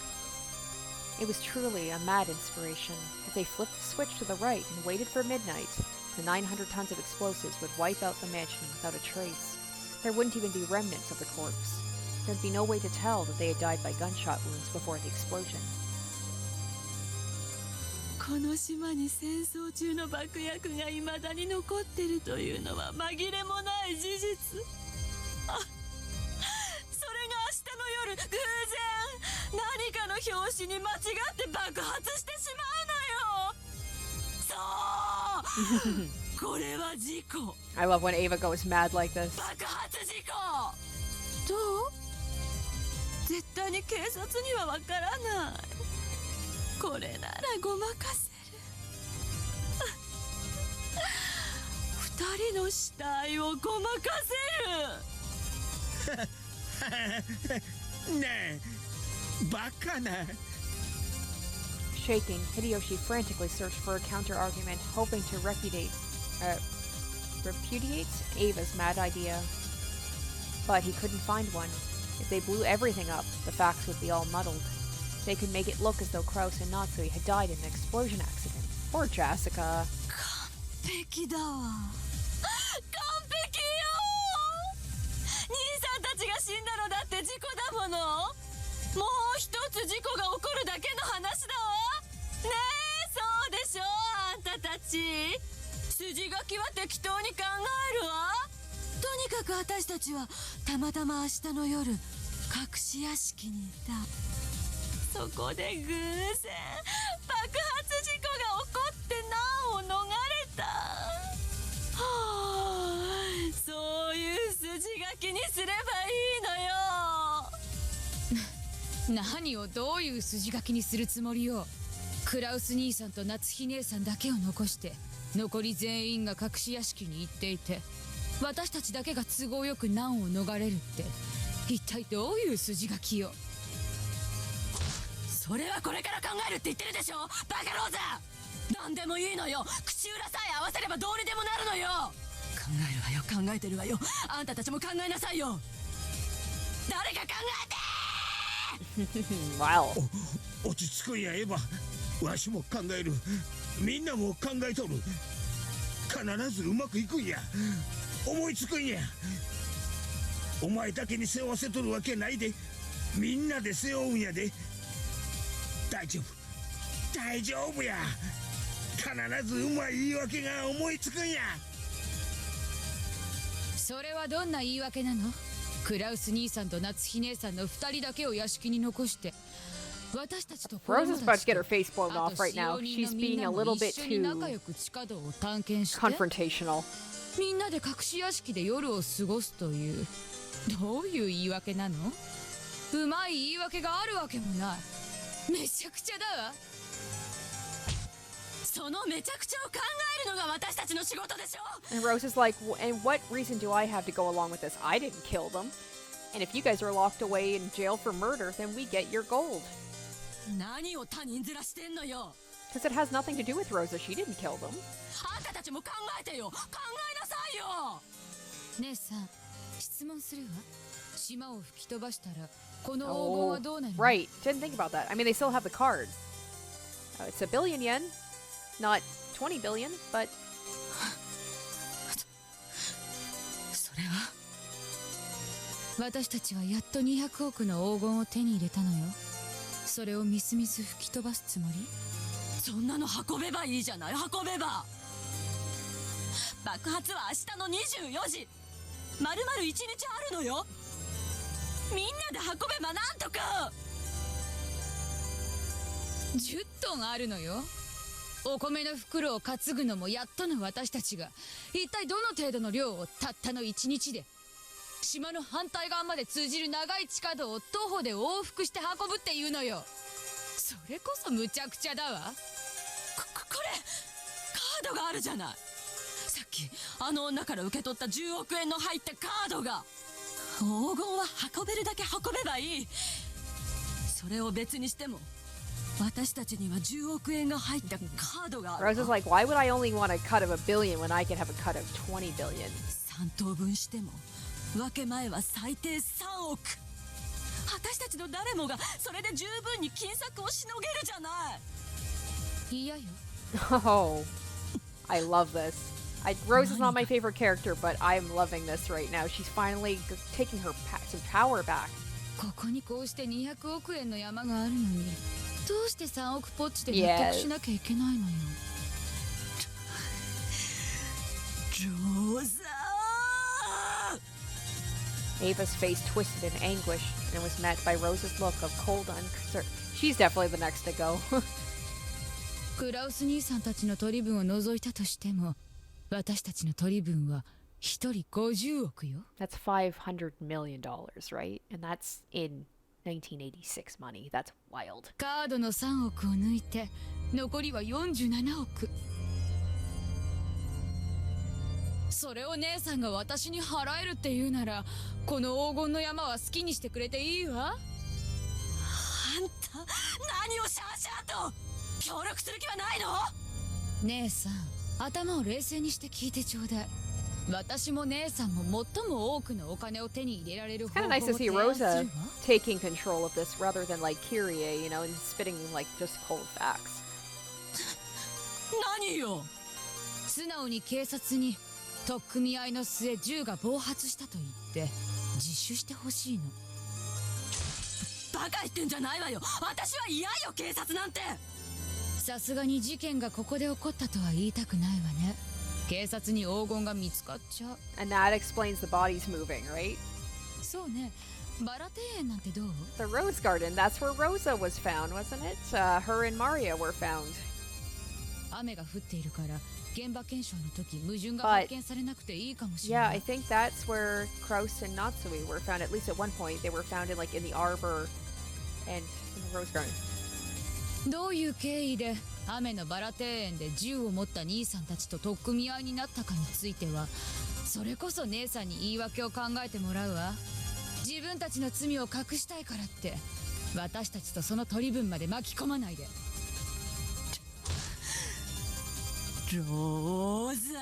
Speaker 1: It was truly a mad inspiration. If they flipped the switch to the right and waited for midnight, the 900 tons of explosives would wipe out the mansion without a trace. There wouldn't even be remnants of the corpse. There'd be no way to tell that they had died by gunshot wounds before the explosion.
Speaker 5: この島に戦争中の爆薬が未だに残ってるというのは紛れもない事実。あ、それが明日の夜偶然何かの拍子に間違って爆発してしまうのよ。そうこれは事故。
Speaker 1: I love when Ava goes mad like this.
Speaker 5: 爆発事故。どう？絶対に警察にはわからない。これならごまかせる。二人の死体をごまかせる。
Speaker 4: ねえ、バカな。
Speaker 1: Shaking, Hideyoshi frantically searched for a counter-argument, hoping to repudiate Ava's mad idea. But he couldn't find one. If they blew everything up, the facts would be all muddled. They could make it look as though Kraus and Natsui had died in an explosion accident. Poor Jessica.
Speaker 5: 完璧だわ。完璧よ。兄さんたちが死んだのだって事故だもの。もう一つ事故が起こるだけの話だわ。ねえ、そうでしょあんたたち。筋書きは適当に考えるわ。とにかく私たちはたまたま明日の夜隠し屋敷にいた。そこで偶然爆発事故が起こって難を逃れた。はあ、そういう筋書きにすればいいのよ。
Speaker 2: 何をどういう筋書きにするつもりよ。クラウス兄さんと夏日姉さんだけを残して残り全員が隠し屋敷に行っていて、私たちだけが都合よく難を逃れるって一体どういう筋書きよ。
Speaker 5: それはこれから考えるって言ってるでしょバカローザ。何でもいいのよ。口裏さえ合わせればどうにでもなるのよ。えるわよ、考えてるわよ。あんたたちも考えなさいよ。誰か考えて。
Speaker 1: Wow.
Speaker 4: 落ち着くんやエヴァ。わしも考える。みんなも考えとる。必ずうまくいくんや。思いつくんや。お前だけに背負わせとるわけないで。みんなで背負うんやで。大丈夫大丈夫や。必ずうまい言い訳が思いつくんや。
Speaker 2: それはどんな言い訳なの？クラウス兄さんと夏日姉さんの2人だけを屋敷に残して私たちと子
Speaker 1: Rose
Speaker 2: 供
Speaker 1: is
Speaker 2: た
Speaker 1: about
Speaker 2: ち
Speaker 1: to
Speaker 2: と
Speaker 1: get her face blown
Speaker 2: あ
Speaker 1: off
Speaker 2: と
Speaker 1: right
Speaker 2: 使
Speaker 1: now.
Speaker 2: 用人
Speaker 1: She's
Speaker 2: のみん
Speaker 1: being
Speaker 2: な
Speaker 1: a
Speaker 2: も
Speaker 1: little
Speaker 2: 一
Speaker 1: bit
Speaker 2: 緒に
Speaker 1: too
Speaker 2: 仲良く地下道を探検して
Speaker 1: confrontational.
Speaker 2: みんなで隠し屋敷で夜を過ごすというどういう言い訳なの？うまい言い訳があるわけもない。めちゃくちゃだわ。
Speaker 5: そのめちゃくちゃを考えるのが私たちの仕事でしょ。
Speaker 1: And Rose is like, and what reason do I have to go along with this? I didn't kill them. And if you guys are locked away in jail for murder, then we get your gold.
Speaker 5: 何を他人面してんのよ。
Speaker 1: Because it has nothing to do with Rosa. She didn't kill them.
Speaker 5: あんたたちも考えてよ。考えなさいよ。
Speaker 2: 姉さん、質問するわ。島を吹き飛ばしたらこの黄金はどうなるの？
Speaker 1: Right. Didn't think about that. I mean, they still have the card. It's a billion yen. Not 20 billion, but
Speaker 5: それは
Speaker 2: 私たちはやっと200億の黄金を手に入れたのよ。それをみすみす吹き飛ばすつもり？
Speaker 5: そんなの運べばいいじゃない。運べば。爆発は明日の24時。丸々1日あるのよ。みんなで運べばなんとか。
Speaker 2: 10トンあるのよ。お米の袋を担ぐのもやっとの私たちが一体どの程度の量をたったの1日で島の反対側まで通じる長い地下道を徒歩で往復して運ぶっていうのよ。それこそむちゃくちゃだわ。
Speaker 5: これカードがあるじゃない。さっきあの女から受け取った10億円の入ったカードが。黄金は運べるだけ運べばいい。それを別にしても私たちには10億円が入ったカードがある。
Speaker 1: Rose is like, why would I only want a cut of a billion when I can have a cut of 20 billion?
Speaker 5: 3等分しても分け前は最低3億。私たちの誰もがそれで十分に金策をしのげるじゃない。
Speaker 2: 嫌よ。
Speaker 1: Oh, I love this. Rose is not my favorite character, but I'm loving this right now. She's finally taking her some power back.
Speaker 2: ここにこうして200億円の山があるのにどうして3億ポッチで納得しなきゃいけないのよ。
Speaker 5: ローザ
Speaker 1: Ava's face twisted in anguish and was met by Rose's look of cold unconcern. She's definitely the next to go.
Speaker 2: クラウス兄さんたちの取り分を除いたとしても私たちの取り分は1人50億よ。
Speaker 1: That's $500 million, right? And that's in 1986 money. That's wild.
Speaker 2: カードの3億を抜いて残りは47億。それを姉さんが私に払えるって言うならこの黄金の山は好きにしてくれていいわ。
Speaker 5: あんた何をシャーシャーと協力する気はないの？
Speaker 2: 姉さん頭を冷静にして聞いてちょうだい。私も姉さんも最も多くのお金を手に入れられる方
Speaker 1: Kind
Speaker 2: 法
Speaker 1: of
Speaker 2: を
Speaker 1: nice to
Speaker 2: 提
Speaker 1: see
Speaker 2: 案するわ。
Speaker 1: Rosa taking control of this rather than like Kyrie, you know, and spitting like just cold facts.
Speaker 5: 何よ。
Speaker 2: 素直に警察に取っ組み合いの末銃が暴発したと言って自首してほしいの。
Speaker 5: バカ言ってんじゃないわよ。私は嫌よ警察なんて。
Speaker 2: さすがに事件がここで起こったとは言いたくないわね。警察に黄金が見つかっちゃう。
Speaker 1: And that explains the bodies moving, right?
Speaker 2: そうね。バラ庭園なんてどう？
Speaker 1: The Rose Garden, that's where Rosa was found, wasn't it? Her and Maria were found.
Speaker 2: 雨が降っているから現場検証の時矛盾が
Speaker 1: But
Speaker 2: 発見されなくていいかもしれ
Speaker 1: Yeah,
Speaker 2: な
Speaker 1: I
Speaker 2: い。
Speaker 1: think that's where Kraus and Natsui were found, at least at one point. They were found in like in the arbor and in the Rose Garden.
Speaker 2: どういう経緯で雨のバラ庭園で銃を持った兄さんたちと取っ組み合いになったかについてはそれこそ姉さんに言い訳を考えてもらうわ。自分たちの罪を隠したいからって私たちとその取り分まで巻き込まないで。
Speaker 5: ローザ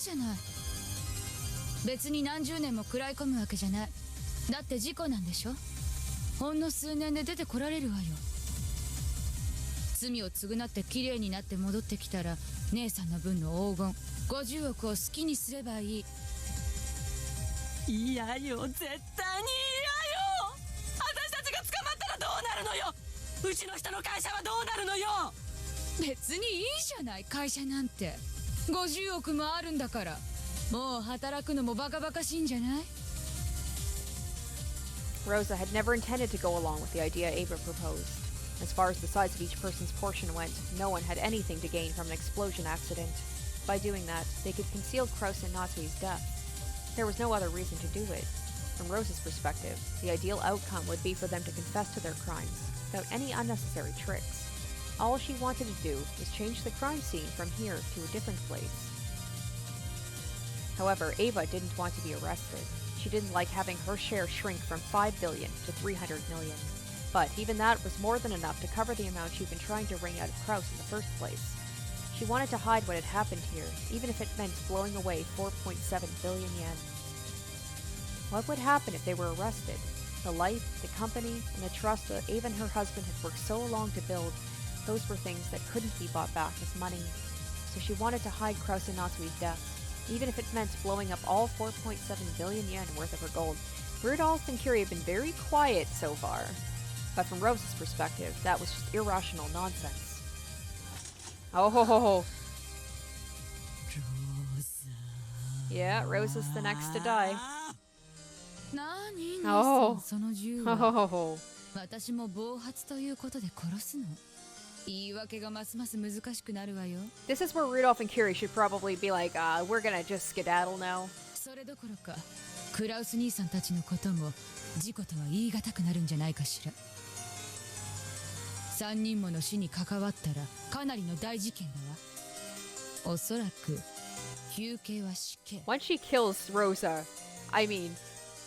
Speaker 2: じゃない。別に何十年も食らい込むわけじゃない。だって事故なんでしょ。ほんの数年で出てこられるわよ。罪を償って綺麗になって戻ってきたら、姉さんの分の黄金50億を好きにすればいい。
Speaker 5: 嫌よ、絶対に嫌よ。私たちが捕まったらどうなるのよ。うちの人の会社はどうなるのよ。
Speaker 2: 別にいいじゃない、会社なんて。50億もあるんだから。もう働くのもバカバカしいんじゃない？
Speaker 1: Rosa had never intended to go along with the idea Ava proposed. As far as the size of each person's portion went, no one had anything to gain from an explosion accident. By doing that, they could conceal Kraus and Natsui's death. There was no other reason to do it. From Rosa's perspective, the ideal outcome would be for them to confess to their crimes, without any unnecessary tricks. All she wanted to do was change the crime scene from here to a different place. However, Ava didn't want to be arrested. She didn't like having her share shrink from 5 billion to 300 million. But even that was more than enough to cover the amount she'd been trying to wring out of Kraus in the first place. She wanted to hide what had happened here, even if it meant blowing away 4.7 billion yen. What would happen if they were arrested? The life, the company, and the trust that Ava and her husband had worked so long to build, those were things that couldn't be bought back with money. So she wanted to hide Kraus and Natsui's death, even if it meant blowing up all 4.7 billion yen worth of her gold. Rudolph and Curie have been very quiet so far, but from Rosa's perspective, that was just irrational nonsense. Oh ho ho ho.
Speaker 5: Rosa.
Speaker 1: Yeah, Rosa's the next to die.
Speaker 2: なに、姉
Speaker 1: おー
Speaker 2: さん、その銃
Speaker 1: Ho
Speaker 2: は。
Speaker 1: ho ho ho.
Speaker 2: 私も暴発ということで殺すの？言い訳がますます難しくなるわよ。
Speaker 1: This is where Rudolph and Curie should probably be like, we're gonna just skedaddle now.
Speaker 2: それどころか、クラウス兄さんたちのことも事故とは言い難くなるんじゃないかしら。3人もの死に関わったらかなりの大事件だわ。おそらく休憩は死刑。
Speaker 1: Once she kills Rosa, I mean,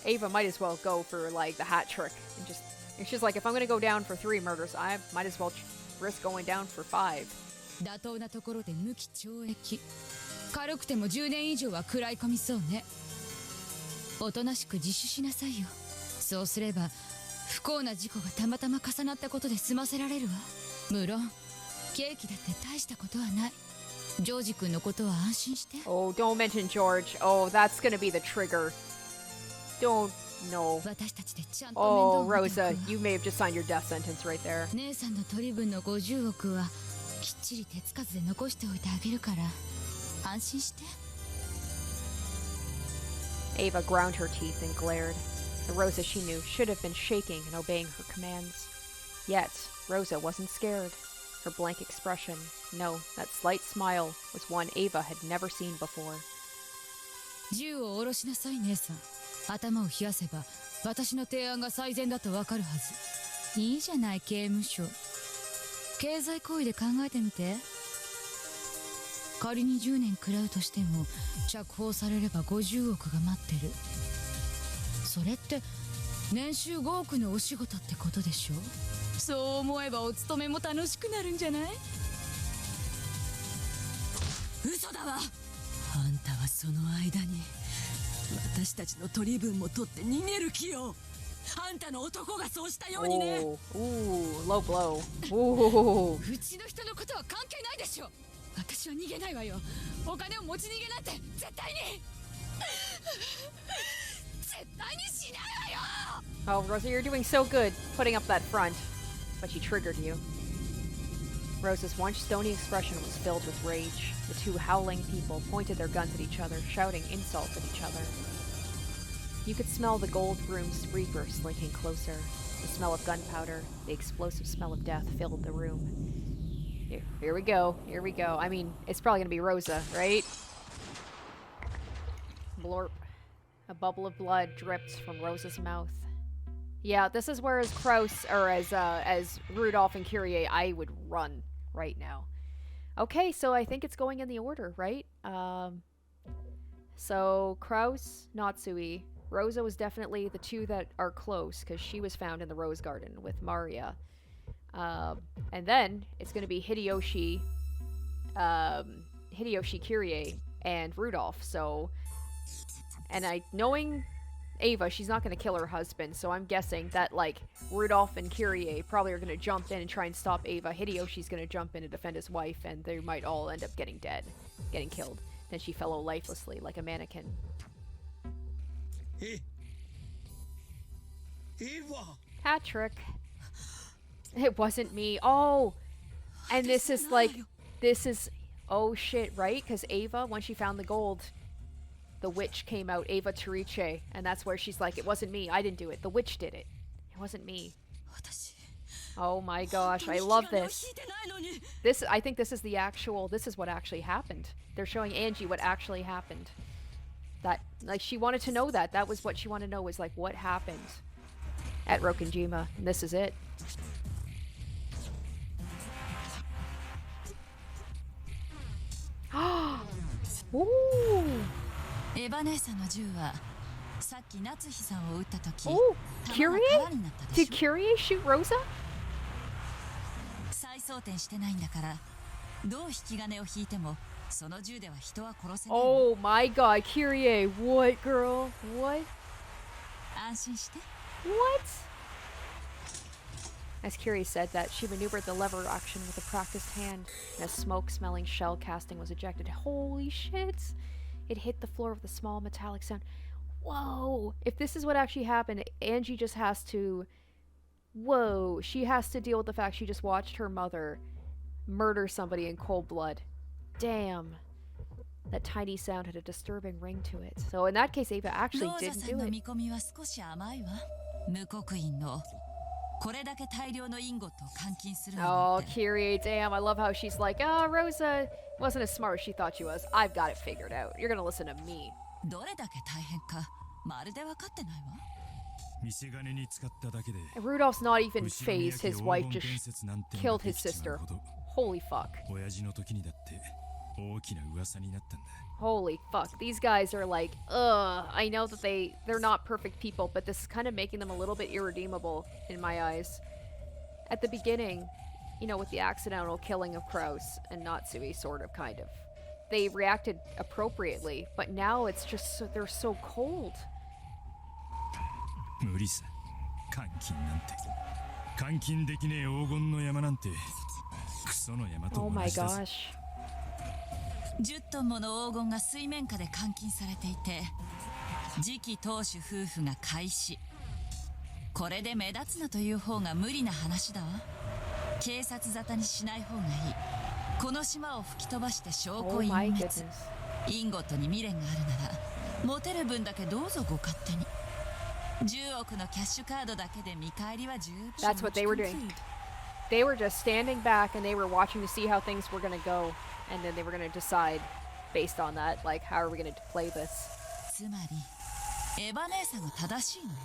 Speaker 1: Ava might as well go for like the hat trick and just. And she's like, if I'm gonna go down for 3 murders, I might as well risk going down for 5.
Speaker 2: 妥当なところで無期懲役。軽くても10年以上は食らい込みそうね。おとなしく自首しなさいよ。そうすれば不幸な事故がたまたま重なったことで済ませられるわ。無論ケーキだって大したことはない。ジョージ君のことは安心して。
Speaker 1: Oh, don't mention George. Oh, that's gonna be the trigger. Don't. No.
Speaker 2: 私たちでちゃんと
Speaker 1: Oh,
Speaker 2: 面倒を見
Speaker 1: Rosa,
Speaker 2: ておくわ。
Speaker 1: you may have just signed your death sentence right there.
Speaker 2: 姉さんの取り分の50億はきっちり手つかずで残しておいてあげるから安心して。
Speaker 1: Ava ground her teeth and glared. The Rosa she knew should have been shaking and obeying her commands. Yet, Rosa wasn't scared. Her blank expression, no, that slight smile, was one Ava had never seen before.
Speaker 2: 銃を下ろしなさい、姉さん。頭を冷やせば私の提案が最善だとわかるはず。いいじゃない、刑務所。経済行為で考えてみて。仮に10年食らうとしても釈放されれば50億が待ってる。それって年収5億のお仕事ってことでしょ。そう思えばお勤めも楽しくなるんじゃない？
Speaker 5: 嘘だわ。あんたはその間に私たちの取り分も取って逃げる気よ。あんたの男がそうしたようにね。
Speaker 1: Oh, ooh, low blow. Ooh.
Speaker 2: うちの人のことは関係ないでしょ。私は逃げないわよ。お金を持ち逃げなんて絶対に絶対にしないわよ。
Speaker 1: Oh, Rosa, you're doing so good putting up that front. But she triggered you. Rosa's once stony expression was filled with rage. The two howling people pointed their guns at each other, shouting insults at each other. You could smell the gold room's reaper slinking closer. The smell of gunpowder, the explosive smell of death filled the room. Here we go. Here we go. I mean, it's probably gonna be Rosa, right? Blorp. A bubble of blood dripped from Rosa's mouth. Yeah, this is where as Kraus, or as Rudolph and Curie, I would run right now. Okay, so I think it's going in the order, right? So Kraus, Natsui. Rosa was definitely the two that are close, because she was found in the Rose Garden with Maria. And then it's going to be Hideyoshi Curie, and Rudolph. So, and knowing Ava, she's not going to kill her husband, so I'm guessing that, like, Rudolph and Kyrie probably are going to jump in and try and stop Ava. Hideyoshi's going to jump in and defend his wife, and they might all end up getting killed. Then she fell lifelessly like a mannequin.
Speaker 4: Eva!
Speaker 1: Patrick. It wasn't me. Oh! And this is like, oh shit, right? Because Ava, when she found the gold, the witch came out, Ava Terice, and that's where she's like, it wasn't me, I didn't do it, the witch did it. It wasn't me. Oh my gosh, I love this. I think this is what actually happened. They're showing Angie what actually happened. That, like, she wanted to know that. That was what she wanted to know, was like, what happened at Rokkenjima, and this is it. Ooh!
Speaker 2: エヴァ姉さんの銃はさっき夏日さんを撃った時
Speaker 1: Oh,
Speaker 2: 弾が
Speaker 1: Kyrie?
Speaker 2: 空になったでし
Speaker 1: Did
Speaker 2: ょ
Speaker 1: Kyrie shoot Rosa?
Speaker 2: 再装填してないんだからどう引き金を引いてもその銃では人は殺せない
Speaker 1: Oh my god, Kyrie, what, girl? What?
Speaker 2: 安心して
Speaker 1: What? As Kyrie said that, she maneuvered the lever action with a practiced hand, and a smoke-smelling shell casting was ejected. Holy shit! It hit the floor with a small metallic sound. Whoa! If this is what actually happened, Angie just has to... Whoa! She has to deal with the fact she just watched her mother murder somebody in cold blood. Damn. That tiny sound had a disturbing ring to it. So in that case, Ava actually
Speaker 2: ローザ
Speaker 1: didn't
Speaker 2: さん
Speaker 1: do
Speaker 2: の
Speaker 1: it.
Speaker 2: 見込みは少し甘いわ無刻印のこれだけ大量のインゴットを換金するの
Speaker 1: Oh,
Speaker 2: って
Speaker 1: Kyrie, damn. I love how she's like, oh, Rosa wasn't as smart as she thought she was. I've got it figured out. You're gonna listen to me.
Speaker 2: どれだけ大変かまるで分かってないわ
Speaker 3: 見せ金に使っただけで
Speaker 1: And Rudolph's not even
Speaker 3: 後ろに
Speaker 1: phased.
Speaker 3: 焼き
Speaker 1: His
Speaker 3: 黄
Speaker 1: wife
Speaker 3: 金
Speaker 1: just
Speaker 3: 建設なんての
Speaker 1: killed
Speaker 3: がで
Speaker 1: his
Speaker 3: きちまう
Speaker 1: sister.
Speaker 3: ほど
Speaker 1: Holy fuck.
Speaker 3: 親父の時にだって大きな噂になったんだ
Speaker 1: Holy fuck. These guys are like, ugh. I know that they're not perfect people, but this is kind of making them a little bit irredeemable in my eyes. At the beginning, you know, with the accidental killing of Kraus and Natsui, sort of, kind of, they reacted appropriately, but now it's just so, they're so cold.
Speaker 3: 無理さ監禁なんて監禁できねえ黄金の山なんてクソの山と
Speaker 1: Oh
Speaker 3: 同
Speaker 1: my
Speaker 3: じだぜ
Speaker 1: gosh.
Speaker 2: 10トンもの黄金が水面下で監禁されていて次期当主夫婦が開始これで目立つなという方が無理な話だわ警察沙汰にしない方がいいこの島を吹き飛ばして証
Speaker 1: Oh
Speaker 2: 拠隠
Speaker 1: my
Speaker 2: 滅
Speaker 1: goodness.
Speaker 2: インゴットに未練があるなら持てる分だけどうぞご勝手に10億のキャッシュカードだけで見返りは十分
Speaker 1: That's what they were doing. They were just standing back and they were watching to see how things were going to go. And then they were going to decide based on that, like, how are we going to play this?
Speaker 2: つまりエヴァ姉さんが正しいのよ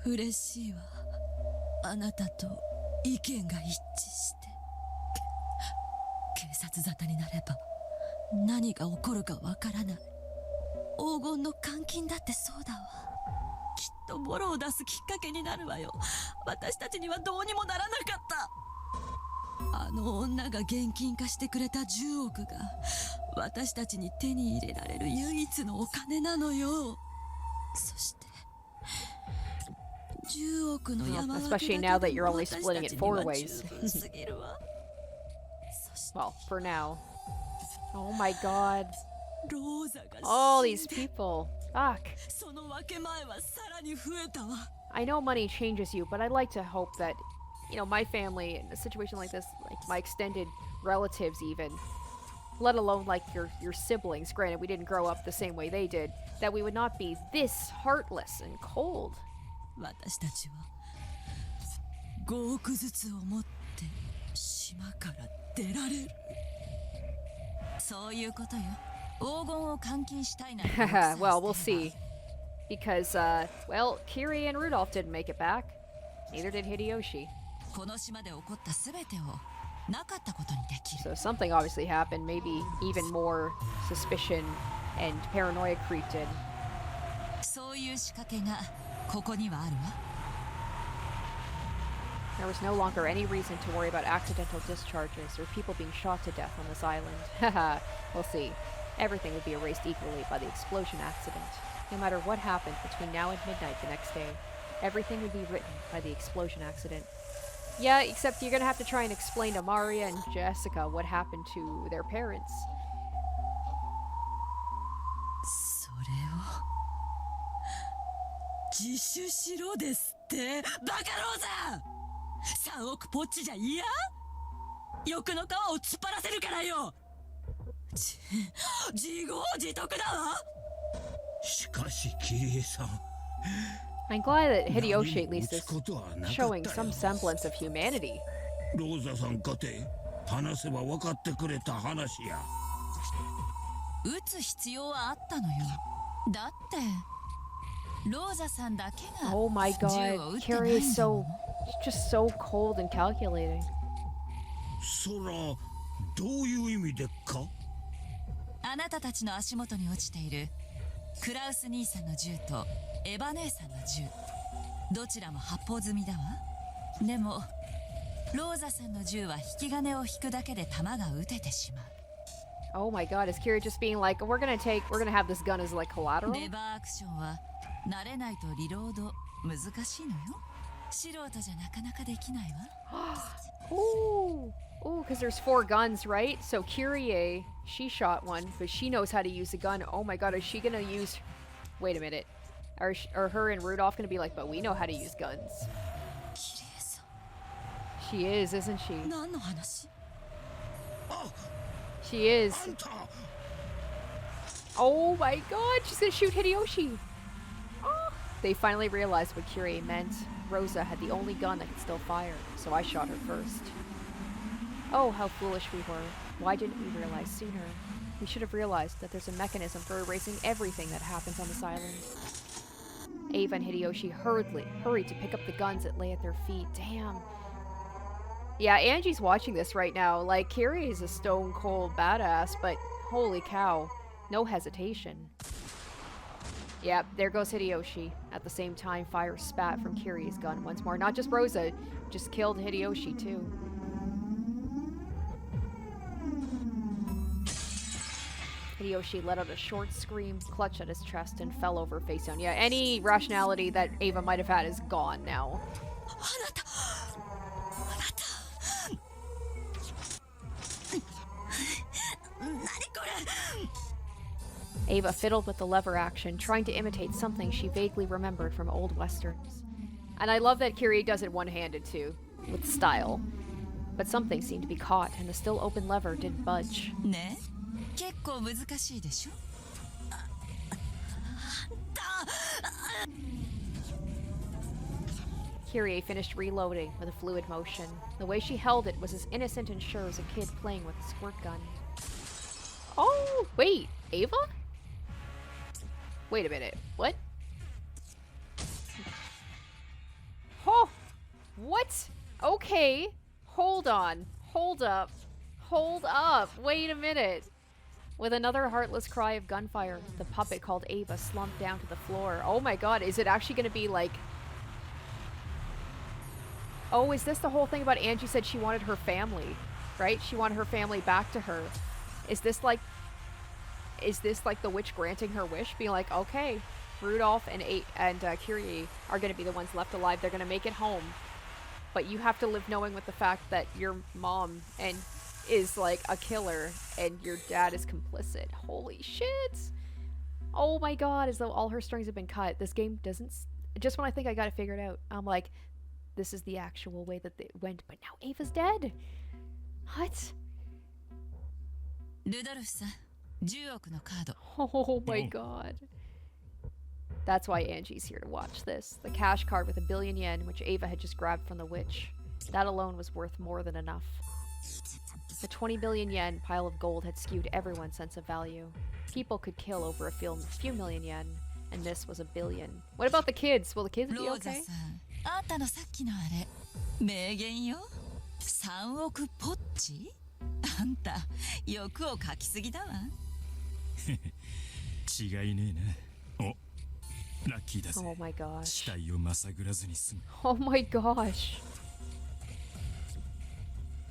Speaker 2: 嬉しいわあなたと意見が一致して警察沙汰になれば何が起こるかわからない黄金の監禁だってそうだわきっとボロを出すきっかけになるわよ私たちにはどうにもならなかったあの女が現金化してくれた10億が私たちに手に入れられる唯一のお金なのよそして10億の山分け
Speaker 1: Especially now that you're only splitting it 4 ways.
Speaker 2: すぎるわそして
Speaker 1: Well, for now. Oh my god.
Speaker 2: ローザが
Speaker 1: All
Speaker 2: 死ん
Speaker 1: these
Speaker 2: で
Speaker 1: people. Fuck.
Speaker 2: その分け前はさらに増えたわ
Speaker 1: I know money changes you, but I'd like to hope that, you know, my family, in a situation like this, like my extended relatives even, let alone like your siblings, granted we didn't grow up the same way they did, that we would not be this heartless and cold.
Speaker 2: 私たちは5億ずつを持って島から出られるそういうことよ黄金を監禁したいなら
Speaker 1: Well, we'll see. Because, well, Kiri and Rudolph didn't make it back. Neither did Hideyoshi.
Speaker 2: この島で起こった全てをなかったことにできる
Speaker 1: So something obviously happened. Maybe even more suspicion and paranoia creeped in.
Speaker 2: そういう仕掛けがここにはあるわ
Speaker 1: There was no longer any reason to worry about accidental discharges or people being shot to death on this island. Haha, we'll see. Everything would be erased equally by the explosion accident. No matter what happened between now and midnight the next day, everything would be written by the explosion accident. Yeah, except you're gonna have to try and explain to Maria and Jessica what happened to their parents.
Speaker 5: それを自首しろですってバカローザ！3億ポッチじゃ嫌？欲の皮を突っ張らせるからよ！自業自得だわ！
Speaker 4: しかしキリエさん
Speaker 1: I'm glad that Hideyoshi at least is showing some semblance of humanity.
Speaker 4: ローザさんかて話せば分かってくれた話や
Speaker 2: 撃つ必要はあったのよ。だってローザさんだけが
Speaker 1: Oh my
Speaker 2: 銃を
Speaker 1: god,
Speaker 2: 撃ってな
Speaker 1: Carrie
Speaker 2: い
Speaker 1: is
Speaker 2: んだも
Speaker 1: so, just so cold and calculating.
Speaker 4: そらどういう意味でっか
Speaker 2: あなたたちの足元に落ちているクラウス兄さんの銃とエヴァ姉さんの銃、どちらも発砲済みだわ。でもローザさんの銃は引き金を引くだけで弾が撃ててしまう。
Speaker 1: Oh my god, is Kira just being like, we're gonna have this gun as like collateral?
Speaker 2: レバーアクションは慣れないとリロード難しいのよ。素人じゃなかなかできないわ。
Speaker 1: Ooh, because there's 4 guns, right? So Kyrie, she shot one, but she knows how to use a gun. Oh my god, is she gonna use... Wait a minute. Are her and Rudolph gonna be like, but we know how to use guns?
Speaker 2: キリエさん、
Speaker 1: She is, isn't she?
Speaker 2: 何の話？
Speaker 1: She is.
Speaker 4: あんた
Speaker 1: Oh my god, she's gonna shoot Hideyoshi! Oh. They finally realized what Kyrie meant. Rosa had the only gun that could still fire, so I shot her first. Oh, how foolish we were. Why didn't we realize sooner? We should have realized that there's a mechanism for erasing everything that happens on this island. Ava and Hideyoshi hurried to pick up the guns that lay at their feet. Damn. Yeah, Angie's watching this right now. Like, Kyrie is a stone cold badass, but holy cow. No hesitation. Yep, there goes Hideyoshi. At the same time, fire spat from Kyrie's gun once more. Not just Rosa, just killed Hideyoshi too. Hideyoshi let out a short scream, clutched at his chest, and fell over face down. Yeah, any rationality that Ava might have had is gone now.
Speaker 2: あなた、あなた。何これ。
Speaker 1: Ava fiddled with the lever action, trying to imitate something she vaguely remembered from old westerns. And I love that Kyrie does it one-handed too, with style. But something seemed to be caught, and the still open lever didn't budge.
Speaker 2: ね、結構難しいでしょ。
Speaker 1: Kyrie finished reloading with a fluid motion. The way she held it was as innocent and sure as a kid playing with a squirt gun. Oh, wait, Ava? Wait a minute, what? Oh, what? Okay, hold on, hold up, wait a minute. With another heartless cry of gunfire, the puppet called Ava slumped down to the floor. Oh my god, is it actually gonna be like... Oh, is this the whole thing about Angie said she wanted her family, right? She wanted her family back to her. Is this like the witch granting her wish? Being like, okay, Rudolph and Kyrie are going to be the ones left alive. They're going to make it home. But you have to live knowing with the fact that your mom is like a killer and your dad is complicit. Holy shit. Oh my god, as though all her strings have been cut. This game doesn't... Just when I think I got it figured out, I'm like... This is the actual way that it went, but now Ava's dead. What?
Speaker 2: ルドルフさん、10億のカード。
Speaker 1: Oh my god. That's why Angie's here to watch this. The cash card with 1 billion yen, which Ava had just grabbed from the witch. That alone was worth more than enough. The 20 billion yen pile of gold had skewed everyone's sense of value. People could kill over a few million yen, and this was 1 billion. What about the kids? Will the kids be
Speaker 2: ローザ
Speaker 1: okay?
Speaker 2: さん、あんたのさっきのあれ、名言よ。3億ポッチ？あんた、欲をかきすぎだわ。
Speaker 3: 違いねえな。お、ラッキーだぜ。
Speaker 1: Oh my gosh.
Speaker 3: 死体をまさぐらずに済む。
Speaker 1: Oh my gosh.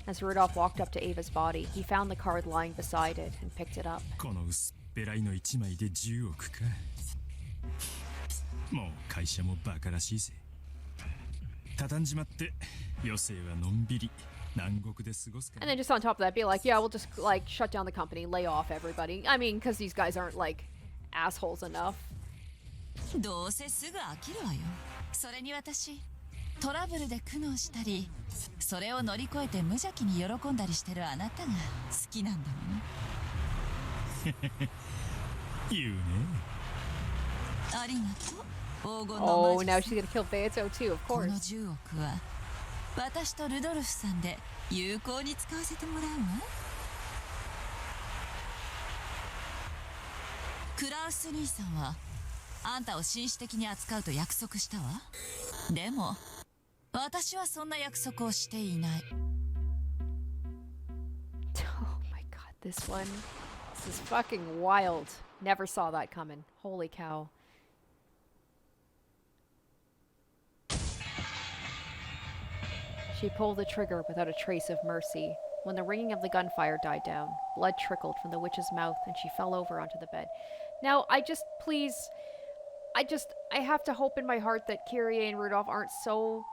Speaker 1: As Rudolph walked up to Ava's body, he found the card lying beside it and picked it up.
Speaker 3: この薄っぺらいの1枚で10億か。もう会社もバカらしいぜ。畳んじまって余生はのんびり南国で過ごすか
Speaker 1: And
Speaker 3: ら。
Speaker 1: then just on top of that, be like, yeah, we'll just like shut down the company, lay off everybody. I mean, because these guys aren't like assholes enough.
Speaker 2: どうせすぐ飽きるわよ。それに私トラブルで苦悩したりそれを乗り越えて無邪気に喜んだりしてるあなたが好きなんだもの。
Speaker 3: 言うね。
Speaker 2: ありがとう黄金の
Speaker 1: Oh,
Speaker 2: 魔
Speaker 1: now
Speaker 2: 女
Speaker 1: she's gonna kill Beato too, of
Speaker 2: この
Speaker 1: course.
Speaker 2: 10億は私とルドルフさんで有効に使わせてもらうわ。クラウス兄さんはあんたを紳士的に扱うと約束したわ。でも私はそんな約束をしていない。
Speaker 1: Oh my god, this one. This is fucking wild. Never saw that coming. Holy cow. She pulled the trigger without a trace of mercy. When the ringing of the gunfire died down, blood trickled from the witch's mouth and she fell over onto the bed. Now, I have to hope in my heart that Kyrie and Rudolph aren't so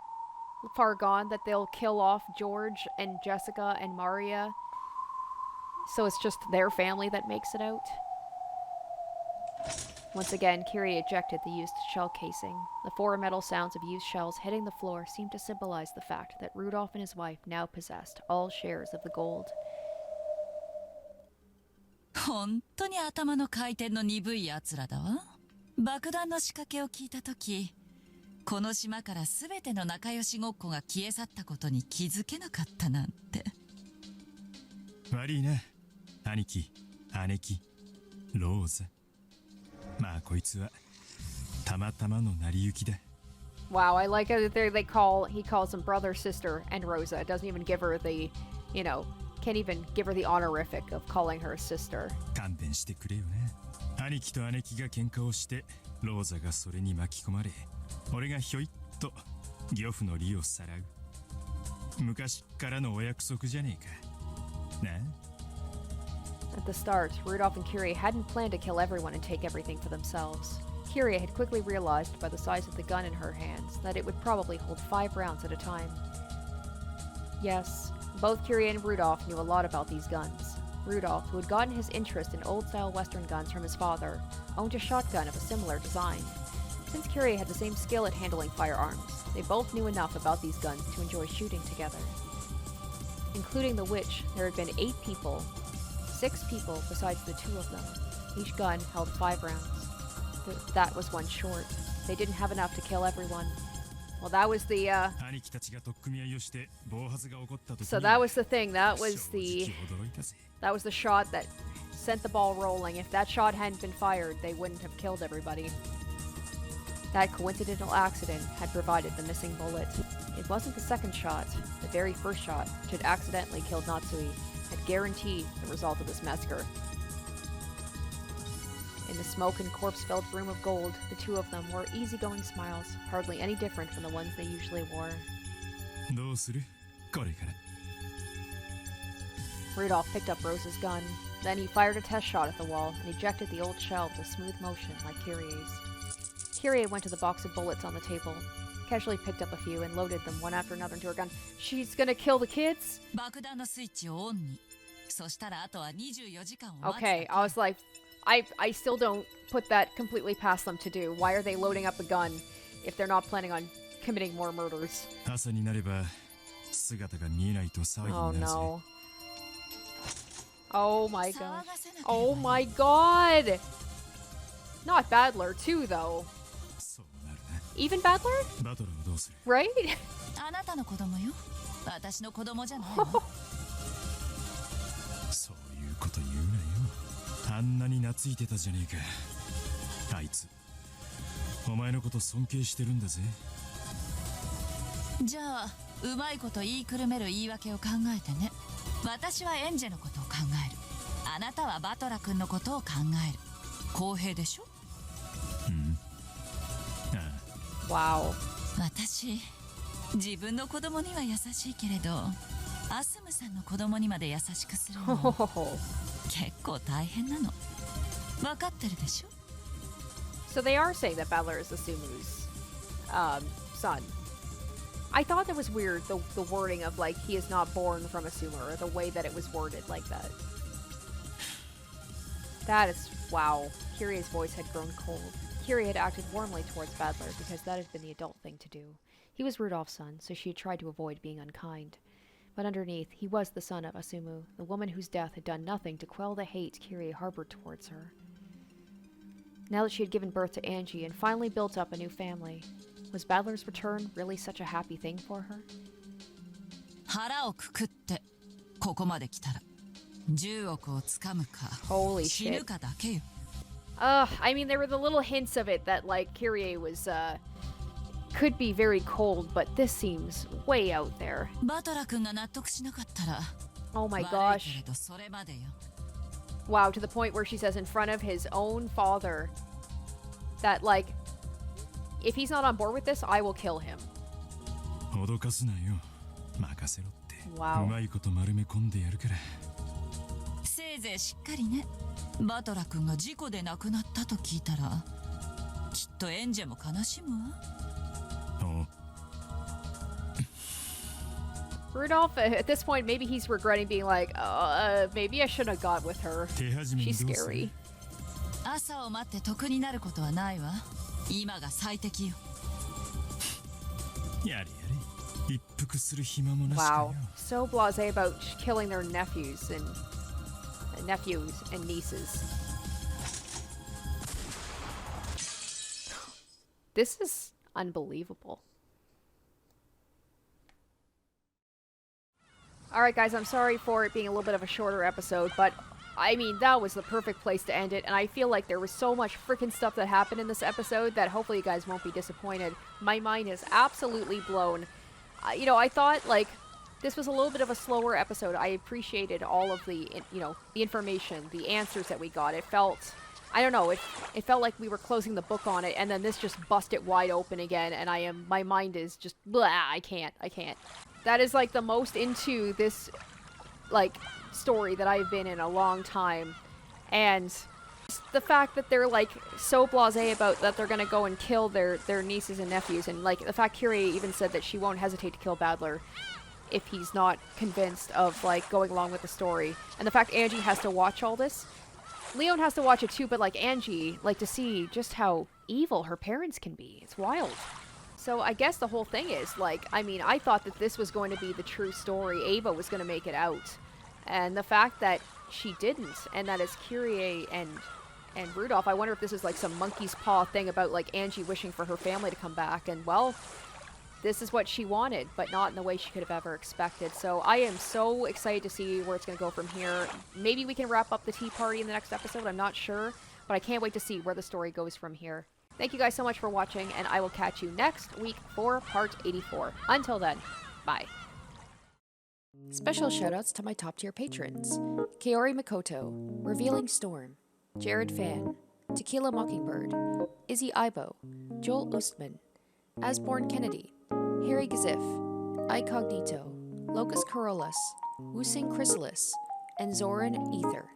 Speaker 1: far gone that they'll kill off George and Jessica and Maria. So it's just their family that makes it out. Once again, Kyrie ejected the used shell casing. The four metal sounds of used shells hitting the floor seemed to symbolize the fact that Rudolph and his wife now possessed all shares of the gold.
Speaker 2: 本当に頭の回転の鈍いやつらだわ。爆弾の仕掛けを聞いたとき、この島からすべての仲良しごっこが消え去ったことに気づけなかったなんて。
Speaker 3: 悪いな、兄貴、姉貴、ローザ。まあこいつはたまたまの成り行きだ。
Speaker 1: Wow, I like how he calls them brother, sister, and Rosa. It doesn't even give her the, can't even give her the honorific of calling her a sister.
Speaker 3: 勘弁してくれよな。兄貴と姉貴が喧嘩をしてローザがそれに巻き込まれ、俺がひょいっと漁夫の利をさらう。昔からのお約束じゃねえか。なあ。
Speaker 1: At the start, Rudolph and Kyrie hadn't planned to kill everyone and take everything for themselves. Kyrie had quickly realized by the size of the gun in her hands that it would probably hold 5 rounds at a time. Yes, both Kyrie and Rudolph knew a lot about these guns. Rudolph, who had gotten his interest in old-style Western guns from his father, owned a shotgun of a similar design. Since Kyrie had the same skill at handling firearms, they both knew enough about these guns to enjoy shooting together. Including the witch, there had been 8 people. 6 people besides the 2 of them. Each gun held 5 rounds. That was one short. They didn't have enough to kill everyone. Well, that was the, So that was the thing. That was the shot that sent the ball rolling. If that shot hadn't been fired, they wouldn't have killed everybody. That coincidental accident had provided the missing bullet. It wasn't the second shot. The very first shot, which had accidentally killed Natsui, had guaranteed the result of this massacre. In the smoke and corpse-filled room of gold, the 2 of them wore easygoing smiles, hardly any different from the ones they usually wore. Rudolph picked up Rose's gun. Then he fired a test shot at the wall and ejected the old shell with a smooth motion like Kyrie's. Kyrie went to the box of bullets on the table, casually picked up a few and loaded them one after another into her gun. She's gonna kill the kids? Okay, I was like, I still don't put that completely past them to do. Why are they loading up a gun if they're not planning on committing more murders? Oh no. Oh my god. Oh my god! Not Badler too, though. Even Badler? Right?
Speaker 2: あなたの子供よ。私の子供じゃないの。
Speaker 3: そういうこと言うなよ。あんなに懐いてたじゃねえか。あいつ、お前のこと尊敬してるんだぜ。
Speaker 2: じゃあ、うまいこと言いくるめる言い訳を考えてね。私はエンジェのことを考える。あなたはバトラ君のことを考える。公平でしょ？
Speaker 3: うん。
Speaker 1: Wow.
Speaker 2: 私、自分の子供には優しいけれど、アスムさんの子供にまで優しくするの 結構大変なの分かってるでしょ
Speaker 1: So they are saying that Battler is Asumu's son. I thought that was weird, the wording of, like, he is not born from Asuma, or the way that it was worded like that. That is... wow. Kirie's voice had grown cold. Kirie had acted warmly towards Battler because that had been the adult thing to do. He was Rudolph's son, so she had tried to avoid being unkind. But underneath, he was the son of Asumu, the woman whose death had done nothing to quell the hate Kirie harbored towards her. Now that she had given birth to Angie and finally built up a new family, was Battler's return really such a happy thing for her?
Speaker 2: 腹をくくってここまで来たら10億を掴むか
Speaker 1: Holy
Speaker 2: 死ぬ
Speaker 1: shit.
Speaker 2: かだけよ
Speaker 1: I mean, there were the little hints of it that, like, Kirie was, could be very cold, but this seems way out there.
Speaker 2: バトラ君が納得しなかったら
Speaker 1: Oh my
Speaker 2: 悪いけ
Speaker 1: gosh.
Speaker 2: れどそれまでよ
Speaker 1: Wow, to the point where she says in front of his own father that, like, if he's not on board with this, I will kill him.
Speaker 3: 脅かすなよ。任せろって。
Speaker 1: Wow.
Speaker 3: うまいこと丸め込んでやるから。
Speaker 2: せいぜいしっかりねバトラ君が事故で亡くなったと聞いたらきっとエンジェも悲しむわ
Speaker 1: Rudolph, at this point, maybe he's regretting being like, maybe I shouldn't have gone with her.
Speaker 3: 手始めに
Speaker 1: She's
Speaker 3: どうする
Speaker 1: scary.
Speaker 2: 朝を待って得になることはないわ今が最適よ
Speaker 3: やれやれ。一服する暇もなしか
Speaker 1: Wow.
Speaker 3: よ。
Speaker 1: So blasé about killing their nephews and nieces. This is unbelievable. Alright guys, I'm sorry for it being a little bit of a shorter episode, but I mean, that was the perfect place to end it, and I feel like there was so much freaking stuff that happened in this episode that hopefully you guys won't be disappointed. My mind is absolutely blown. You know, I thought, like, this was a little bit of a slower episode. I appreciated all of the, you know, the information, the answers that we got. It felt, I don't know, it felt like we were closing the book on it, and then this just busted wide open again, and my mind is just, blah, I can't. That is, like, the most into this, like, story that I've been in a long time, and the fact that they're, like, so blasé about that they're gonna go and kill their nieces and nephews, and, like, the fact Kirie even said that she won't hesitate to kill Battler if he's not convinced of, like, going along with the story, and the fact Angie has to watch all this. Leon has to watch it too, but, like, Angie, like, to see just how evil her parents can be. It's wild. So I guess the whole thing is, like, I mean, I thought that this was going to be the true story. Ava was going to make it out. And the fact that she didn't, and that it's Kirie and Rudolph, I wonder if this is like some monkey's paw thing about, like, Angie wishing for her family to come back. And, well, this is what she wanted, but not in the way she could have ever expected. So I am so excited to see where it's going to go from here. Maybe we can wrap up the tea party in the next episode. I'm not sure. But I can't wait to see where the story goes from here. Thank you guys so much for watching, and I will catch you next week for part 84. Until then, bye. Special shoutouts to my top tier patrons: Kaori Makoto, Revealing Storm, Jared Fan, Tequila Mockingbird, Izzy Ibo, Joel Oostman, Asborn Kennedy, Harry Gazif, Icognito, Locus Corollas, Wusing Chrysalis, and Zoran Ether.